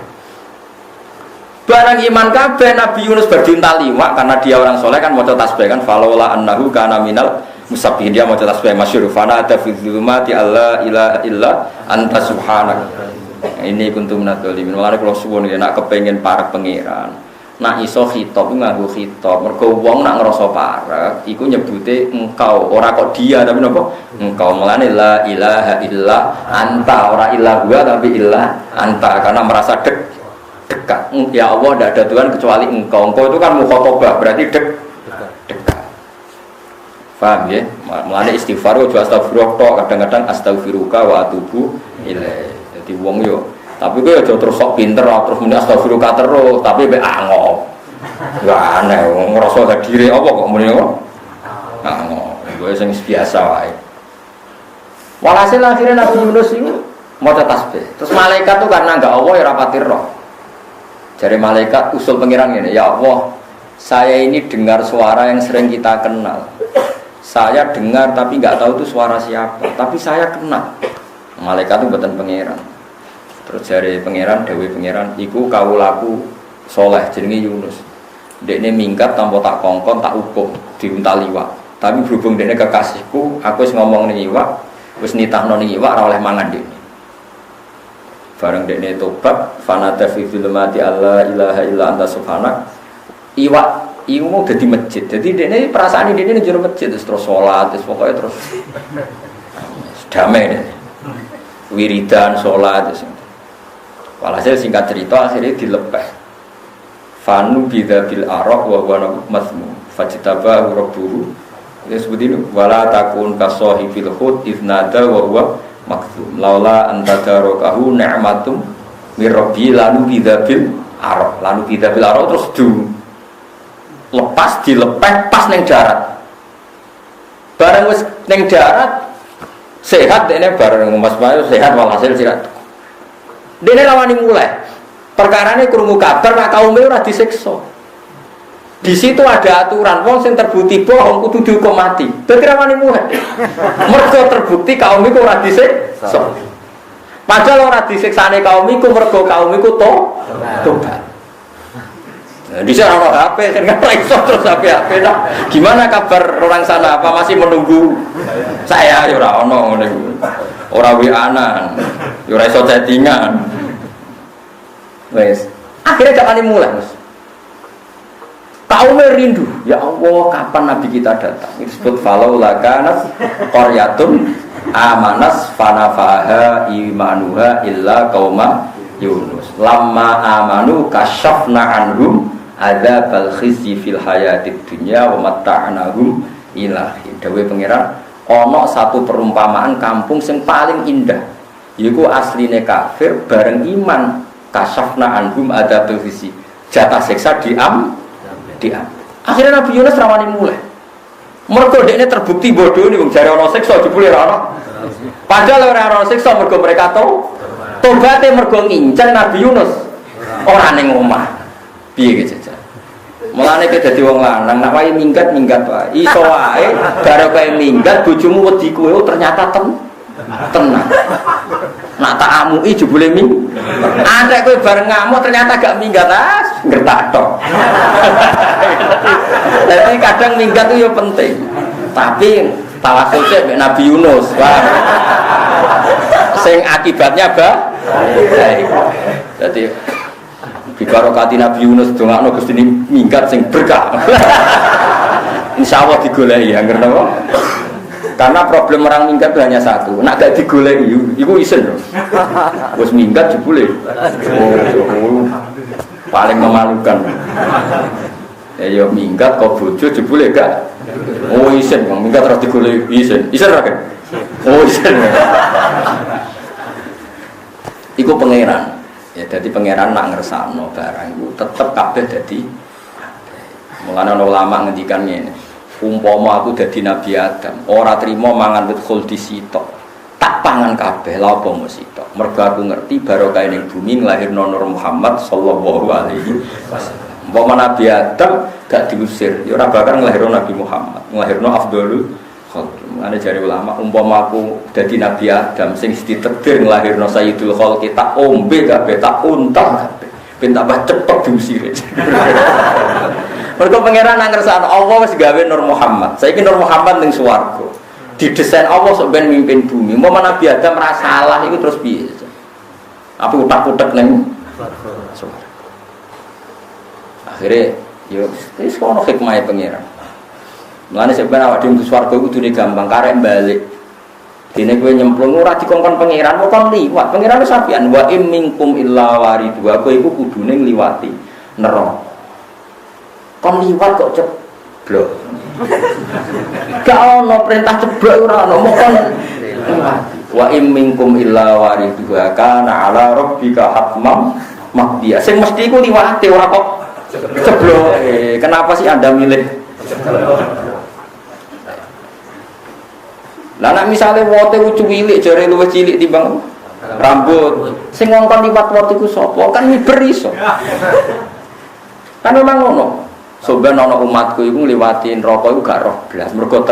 Barang iman kabeh Nabi Yunus berjunta liwat karena dia orang soleh kan maca tasbih kan falaula annahu kana minal musabbihin dia maca tasbih masyhur fana ta fi dzulumati alla ilaha illa anta subhanak. Ini kuntum minadzalimin. Mulane kula suwun nek kepengin parek pangeran. Nak iso khitab nganggo khitab. Mergo wong nak ngrasa parek iku nyebute engkau, ora kok dia tapi napa? Engkau. Mulane la ilaha illa anta, ora illa gua tapi illa anta karena merasa dekat. Ya Allah tidak ada Tuhan kecuali engkau. Engkau itu kan mukhatabah berarti dekat. Paham ya? Mulane istighfar yo astagfirullah kadang-kadang astaghfiruka wa atubu ilaih. Jadi wong yo tapi kowe aja terus sok pinter terus muni astaghfirullah terus tapi mek angop. Ya aneh wong ngrasa hadire apa kok muni kok. Angop. Kowe sing biasa wae. Walhasil akhirnya Nabi Yunus itu maca tasbih. Terus malaikat tuh karena enggak Allah ya rapati roh. Dari malaikat usul pengiran ini, ya Allah, saya ini dengar suara yang sering kita kenal. Saya dengar tapi nggak tahu itu suara siapa. Tapi saya kenal. Malaikat itu buatan pengiran. Terus dari pengiran, dewi pengiran, iku kawulaku soleh jenenge Yunus. Dekne minggat tanpa tak kongkon tak hukum diuntal liwat. Tapi berhubung dekne kekasihku, aku wis ngomong ning iwak, wis nitahno ning iwak ora oleh mangan dekne. Bareng dekne tobat fanata fi zulumati alla ilaha illa anta subhanak iwak iku mau dadi masjid. Jadi dekne perasaan dekne ning jero masjid terus salat terus pokoke terus damai deh. Wiridan salat terus. Walhasil singkat cerita akhirnya dilepeh. Fanu bidzabil araq wa huwa masmu fajtabahu rabbuhu. Ya seperti itu wala takun kasahibil hud idnada wa huwa maksum laula antadarokahu ni'matum mirrobi lalu bidabil arok terus lepas dilepeh pas neng darat bareng wis neng darat sehat dene bareng Mas Bayu sehat walhasil sirat dene rawani mulai perkarane krungu kabar nak kaume ora disiksa. Di situ ada aturan, wong sing terbukti bohong kudu dihukum mati. Dadi rawani muhet. Mergo terbukti kaum iku ora disiksa. Padahal ora disiksane kaum iku mergo kaum iku tobat. Nah, di sana ono HP, kan ora iso terus HP. Nah, gimana kabar orang sana? Apa masih menunggu saya? Ya ora ono ngene iku. Ora WA-an. Ya ora iso chattingan. Wes, akhirnya jakane mulai, Mas. Kaumnya rindu, ya Allah kapan Nabi kita datang? Disebut falau lakanat qaryatun amanas fanafaha imanuha illa qauma Yunus. Lamma amanu kasyafna anhum adzabal khizyi fil hayatid dunya wa matta'nahum ilahi. Dawe pangeran ana satu perumpamaan kampung sing paling indah. Yaiku asline kafir bareng iman kasyafna anhum adzabal khizyi. Jatah siksa diam. Akhirnya Nabi Yunus rawani mulai. Mergo dekne terbukti bodoh nih, jare ana siksa jebule ora ana. Padahal ora ana siksa mergo mereka tobaté mergo ngincen Nabi Yunus ora ning omah. Piye iki jajal? Mulane kowe dadi wong lanang nek wae minggat wae. Iso wae karo kowe minggat bojomu wedi kowe ternyata tenang. Nak tak amui jebule ming. Antek kowe bareng ngamuk ternyata gak minggat ngertak tok. Jadi kadang minggat itu ya penting. Tapi tawasul sik mek Nabi Yunus, wah. Sing akibatnya baik. Jadi bibarokati Nabi Yunus dongakno Gusti minggat sing berkah. Insyaallah digoleki ya ngerti apa? Karena problem orang minggat itu hanya satu, nak gak digoleki iku isen lho. Wis minggat jebule. Oh, paling memalukan. Ya minggat kok bojo jebule gak. Oh isen, wong minggat terus digoleki isen. Isen ra kan? Oh isen. Iku pangeran. Ya dadi pangeran nak ngersakno barang iku tetep kabeh dadi. Mulane ana ulama ngendikan ngene. Umpama aku dadi Nabi Adam, ora trimo mangan wit khuldi sitok. Tak pangan kabeh lha apa mung sitok. Mergo aku ngerti barokah ning bumi nglahirno Nur Muhammad sallallahu alaihi wasallam. Umpama Nabi Adam gak diusir, ya ora bakal nglahirno Nabi Muhammad, nglahirno afdhalul khalq. Mulane jare ulama, umpama aku dadi Nabi Adam sing ditakdir nglahirno Sayyidul Khalqi, tak ombe kabeh, tak untal kabeh. Ben tambah cepet diusir. Mergo pangeran nang ngersakno Allah wis gawe Nur Muhammad. Saiki Nur Muhammad ning swarga. Didesain Allah sok ben mimpin bumi. Umpama Nabi Adam ra salah iku terus piye? Apa utak-utak ning swarga. Akhire yo wis ono hikmahe pangeran. Mulane sebenarnya awak dhewe swarga iku kudune gampang karek balik. Dene kowe nyemplung ora dikongkon pangeran, kok liwat. Pangeran wis apian wa im minkum illa waridhu. Kowe iku kudune ngliwati neraka. Kon liwat kok ceblok. Gak ono perintah ceblok ora ono, mok kon liwat. Wa im minkum illa waridhu kana ala rabbika hatmam maqdiya. Sing mesti iku liwate ora kok ceblok. Kenapa sih Anda milih lah nek misale wote lucu cilik jare luwih cilik timbang rambut sing ngongkon liwat wote iku sapa kan miber iso kan memang ngono soben ana umatku iku ngliwati neraka iku gak roh blas mergo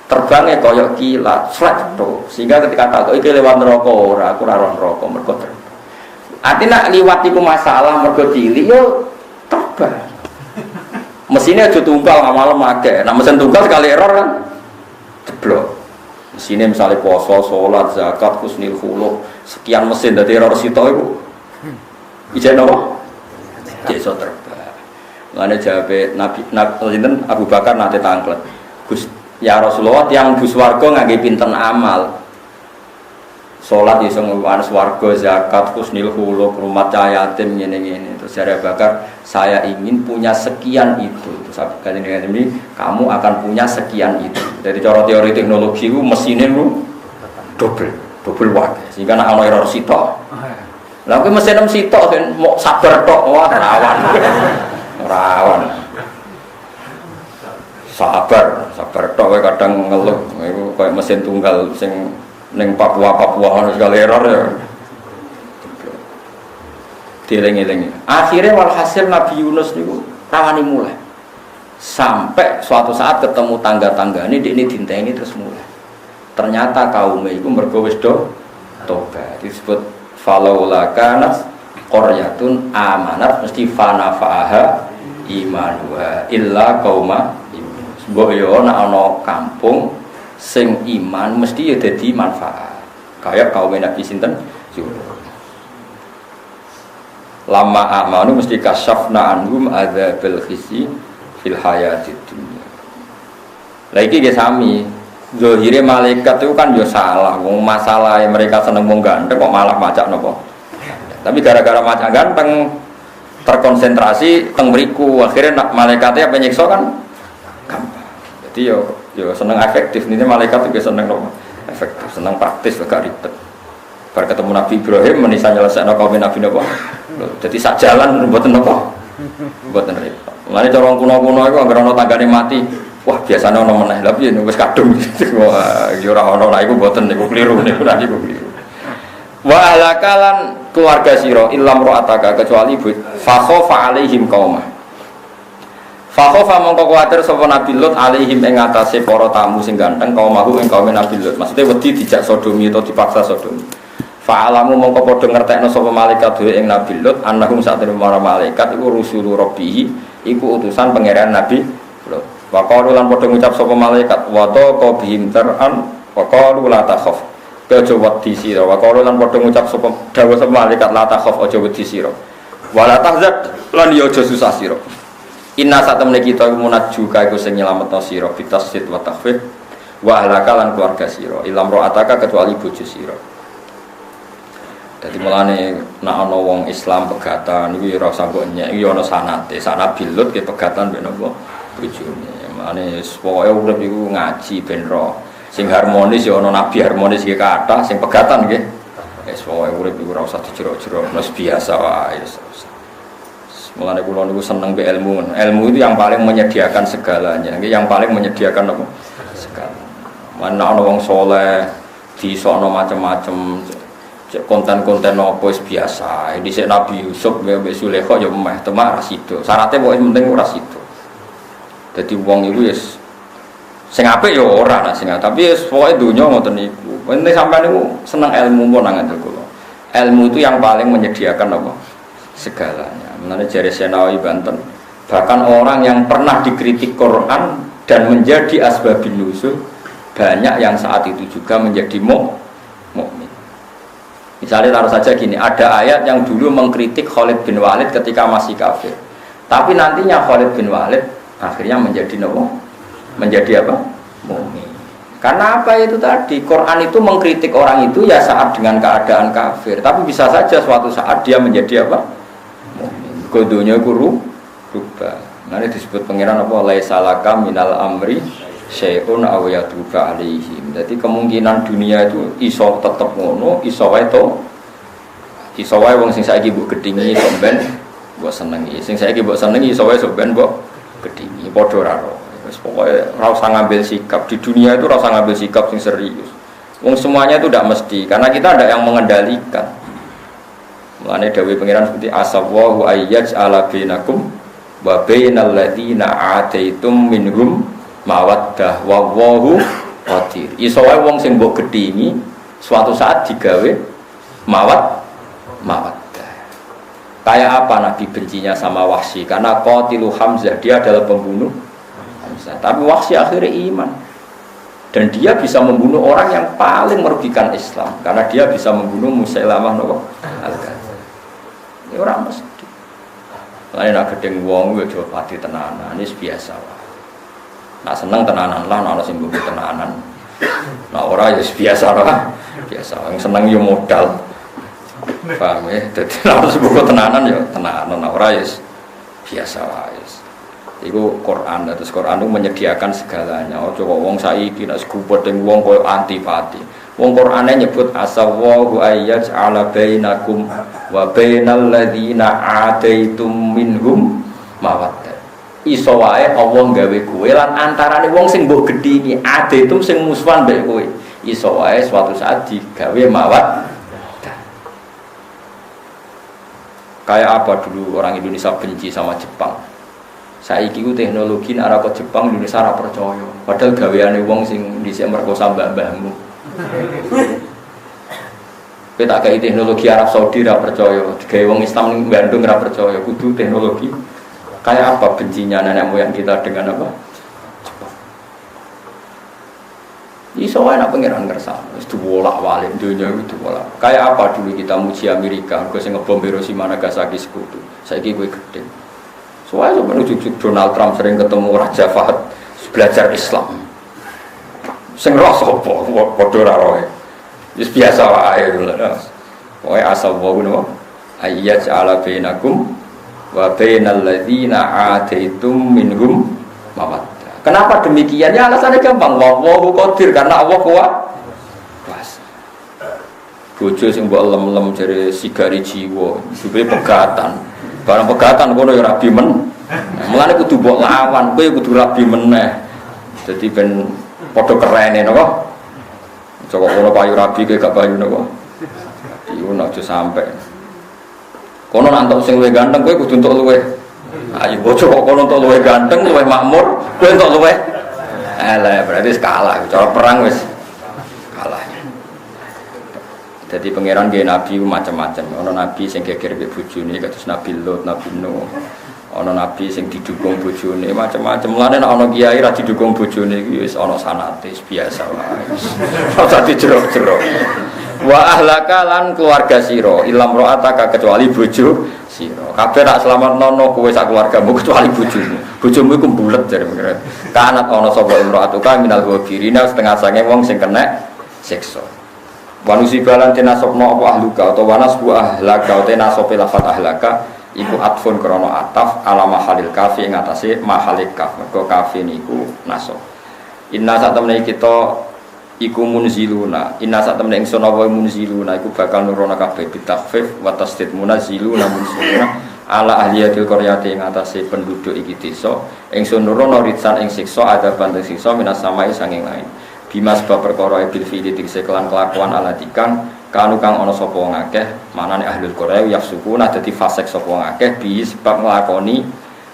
terbangnya kaya kilat flat to sehingga ketika tak iki lewat neraka ora aku ora roh neraka mergo terbang ati nak liwat iku masalah mergo cilik yo terbang mesinnya aja tunggal ngamal make nah mesin tunggal sekali error kan jeblok. Mesinnya misalnya puasa, sholat, zakat, husnul khuluq, sekian mesin dari error sitok itu. Ijen apa? Iso terbang. Lane jawabe Nabi Abu Bakar nate tangklet. Gus ya Rasulullah yang bus warga ngangge pinten amal. Sholat iso ngwan swarga, zakat, husnul khuluq, rumah yatim ngene-ngene. Terus jare Bakar, saya ingin punya sekian itu. Terus kali ini kamu akan punya sekian itu. Dari cara teori teknologi itu mesinnya itu double watt. Sehingga nak ana error sitok. Lah kuwi mesin sitok kan mau sabar tok wah rawan. Rawan. Sabar tok kowe kadang ngeluh iku koyo mesin tunggal sing ning Papua ana segala error ya. Dieling-eling. Akhirnya walhasil Nabi Yunus niku rawani mulai. Sampai suatu saat ketemu tangga-tanggane ini dinteni terus mulai. Ternyata kaumnya itu mergo wis do tobat. Disebut falaula kanat qaryatun amanat mesti fanafaha imanuha illa qauma Yunus. Mbok yo nek ana kampung sing iman mesti ya dadi manfaat. Kayak kaum Nabi sinten? Yunus. Lama amanu mesti kasyafna anhum adzabil khizi fil hayatid dunya. Lagi ge sami. Zahire malaikat itu kan yo salah. Wong masalah mereka seneng wong ganteng kok malah macak napa. Tapi gara-gara macak ganteng terkonsentrasi teng mriku akhirnya malaikatnya apa nyiksa kan gampang. Jadi yo seneng efektif ini malaikat juga seneng napa efektif, seneng praktis gak ribet. Bar ketemu Nabi Ibrahim menisa nyelesaikno kaum Nabi napa. Jadi sak jalan mboten napa. Mboten repot. Mulane cara kuno-kuno iku anggere ana tanggane mati, wah biasane ana meneh. Lah piye wis kadung. Wah, ya ora ana lha iku mboten niku kliru niku niku kliru. Wa alakalan keluarga sira illam ra'ataka kecuali fa khafa alaihim qauma. Fa khafa mongko kuwatir sapa Nabi Lut alaihim ing atase para tamu sing ganteng kaumahu ing kaum Nabi Lut. Maksude wedi dijak sodomi atau dipaksa sodomi. Fa'alamu mongko padha ngertekno sapa malaikat dhewe ing Nabi Lut annahum satene para malaikat iku rusulu rabbih iku utusan pangeran Nabi Lut. Wa qalu lan padha ngucap sapa malaikat wa taqa bihim tar'an wa qalu la takhaf. Aja wedi sira. Wa qalu lan padha ngucap sapa dawuh sapa malaikat la takhaf aja wedi sira. Wa la tahzan lan ya aja susah sira. Inna satamne kita iku munajjuka iku sing nyelametno sira bitasdid wa takhfif wa ahlaka lan keluarga sira ilam ro'ataka kecuali bojo sira. Dadi mulane nek ana wong Islam pegatan iki ora usah mbok nyek iki ana sanate. Sanad bilut ke pegatan ben apa bojone. Mulane pokoke urip iku ngaji ben ro. Sing harmonis ya ana nabi harmonis iki kathah, sing pegatan nggih. Wis pokoke urip iku ora usah dijero-jero, wis biasa wae. Mulane kula niku seneng be ilmu. Ilmu itu yang paling menyediakan segalanya. Yang paling menyediakan apa? Segala. Mana ana wong saleh disokno macam-macam konten-konten apa wis biasa. Dhisik Nabi Yusuf mbek Zulaikha ya meh temak ra sida. Syaratnya pokoke penting ora sida. Dadi wong iku wis sing apik ya ora nek sing tapi wis pokoke donya ngoten niku. Penting sampean niku seneng ilmu pun nang ngandel kula. Ilmu itu yang paling menyediakan apa? Segalanya. Mengenai jari Senawi Banten, bahkan orang yang pernah dikritik Quran dan menjadi asbabun nuzul banyak yang saat itu juga menjadi mukmin. Misalnya taruh saja gini, ada ayat yang dulu mengkritik Khalid bin Walid ketika masih kafir, tapi nantinya Khalid bin Walid akhirnya menjadi menjadi apa? Mukmin. Karena apa itu tadi? Quran itu mengkritik orang itu ya saat dengan keadaan kafir, tapi bisa saja suatu saat dia menjadi apa? Kodonya guru rubah. Nanti disebut pangeran apa? Laisalaka minal amri syai'un aw yatuba alaihim. Jadi kemungkinan dunia itu iso tetep ngono, iso wae to. Iso wae wong sing saiki mbok gedhingi iso ben mbok senengi. Sing saiki mbok senengi iso wae sok ben mbok gedhingi padha ora ro. Wis pokoke ora usah ngambil sikap di dunia itu, ora usah ngambil sikap sing serius. Wong semuanya itu tidak mesti karena kita ada yang mengendalikan. Mulane dawuh pangeran seperti asawwahu ayyaj ala bainakum wa bainal ladzina ataitum minhum mawaddah wallahu qadir. Iso wae wong sing mbok gedhingi suatu saat digawe mawaddah. Kayak apa Nabi bencinya sama Wahsy? Karena qatilu Hamzah, dia adalah pembunuh Hamzah. Tapi Wahsy akhirnya iman. Dan dia bisa membunuh orang yang paling merugikan Islam karena dia bisa membunuh Musailamah al-Kadzdzab. Ya orang mesti. Lain nak gedeng wong yo aja pati tenanan, ini biasa wae. Nak seneng tenanan lah, nak sing mbok tenanan. Nak ora ya biasa lah. Biasa, yang seneng yo modal. Paham ya? Dadi nak mbok tenanan yo tenanan, nak ora ya biasa wae. Iku Quran, terus Quran itu menyediakan segalanya. Ojo kok wong saiki nek gubedeng wong koyo antipati. Wong Qur'ane nyebut asawwahu ayyaj ala bainakum wa bainal ladzina ataitum minhum mawaddah. Iso wae Allah gawe kowe lan antarane wong sing mbok gedhingi ataitum sing musuhan mbek kowe. Iso wae suatu saat digawe mawaddah. Kayak apa dulu orang Indonesia benci sama Jepang. Saiki ku teknologi nek ora kok Jepang Indonesia ora percaya. Padahal gaweane wong sing dhisik merkosa mbah-mbahmu. Kita kayak teknologi Arab Saudi tidak percaya, kayak wong Islam di Bandung tidak percaya, kudu teknologi. Kayak apa bencinya nenek moyang kita dengan apa? Iso wae nak pangeran kersane, wis diwolak-walik dunya itu bolak. Kayak apa dulu kita muji Amerika, kok sing ngebom Hiroshima Nagasaki sekutu. Saiki kowe gedhe. Soale menuju Donald Trump sering ketemu Raja Fahd belajar Islam. Sing roh sapa padha ora roe. Wis biasa wae lho. Pokoke asal wae no ayyaj ala bainakum wa bainal ladzina ataitum minhum mawaddah. Kenapa demikian? Ya alasannya gampang, wallahu qadir karena Allah kuasa. Bojo sing mbok lem-lem jare sigari jiwa, duwe pegatan. Barang pegatan kono ya rabi men. Mulane kudu mbok lawan, kowe kudu rabi meneh. Dadi ben padha kerene napa? Coba kono payu rabi ke gak payu napa? Iku aja sampe. Kono nantok sing luwih ganteng kowe kudu entuk luwih. Ayo bojo kok kono entuk luwih ganteng, luwih makmur, kowe entuk luwih. Berarti kalah, cara perang wis kalah. Jadi pangeran nggih nabi macam-macam. Ono nabi sing geger mbek bojone kados Nabi Lut, Nabi Nuh. Ana nabi sing didukung bojone macam-macam. Mulane nek ana kiai ra didukung bojone iki wis ana sanate biasa wae. Ora dijero-jero. Wa ahlaka lan keluarga sira ilam ro'ataka kecuali bojo sira. Kabeh tak slametno kowe sak keluargamu kecuali bojomu. Bojomu iku bulet jare pengen. Kanat ana sapa imro'atuka minal ghafirina setengah sange wong sing kena siksa. Wanusi balan tenasopno apa ahluka atau wanas bu ahlaka atau tenasope lafat ahlaka iku atfun krono ataf ala mahalil kafi ing atase mahalik kaf. Mergo kafi niku nasab. Inna sak temene kita iku munziluna. Inna sak temene ingsun apa munziluna iku bakal nurono kabeh bitakhfif wa tasdid munziluna munziluna ala ahliyatil qaryati ing atase penduduk iki desa. Ingsun nurono ritsan ing siksa ada bandeng siksa minas samai sanging lain. Bima sebab perkara bil fi'li dikse kelan kelakuan aladikang kanu kang ana sapa wong akeh manane ahlul qaryah yafsukuna dadi fasik sapa wong akeh bi sebab nglakoni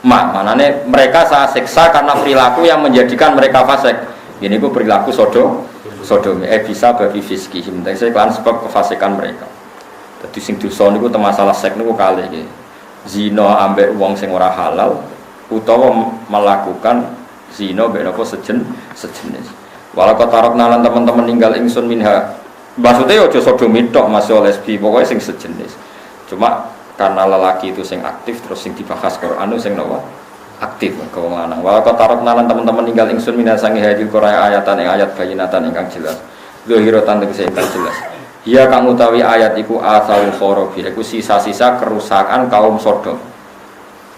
manane mereka saat siksa karena perilaku yang menjadikan mereka fasik. Ini ku perilaku sodomi bisa babi fiski himdai kan sebab kefasikan mereka. Dadi sing dosa niku masalah seks niku kalih iki. Zina ambek wong sing ora halal utawa melakukan zina mbek napa sejenis. Walau kotarok nalan teman-teman ninggal ingsun minha. Maksudnya aja sodomi tok masih lesbi pokoknya sing sejenis. Cuma karena lelaki itu sing aktif terus sing dibahas Quran sing napa aktif ke wong lanang. Walau kotarok nalan teman-teman ninggal ingsun minha sangi hadil Quran ayatan ing ayat bayinatan ingkang jelas. Zahiratan tegese ingkang jelas. Ia kang utawi ayat iku asal khorobi iku sisa-sisa kerusakan kaum Sodom.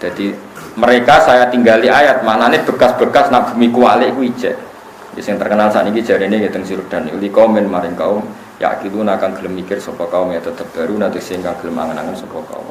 Jadi mereka saya tinggali ayat maknane bekas-bekas nak bumi kualik iku ijek. Yang terkenal saat ini jarene ya teng Sirdan uli maring kaum ya akiluna kang gelem mikir sapa kaum ya tetep baru nanti sing kang gelem angen-angen sapa kaum.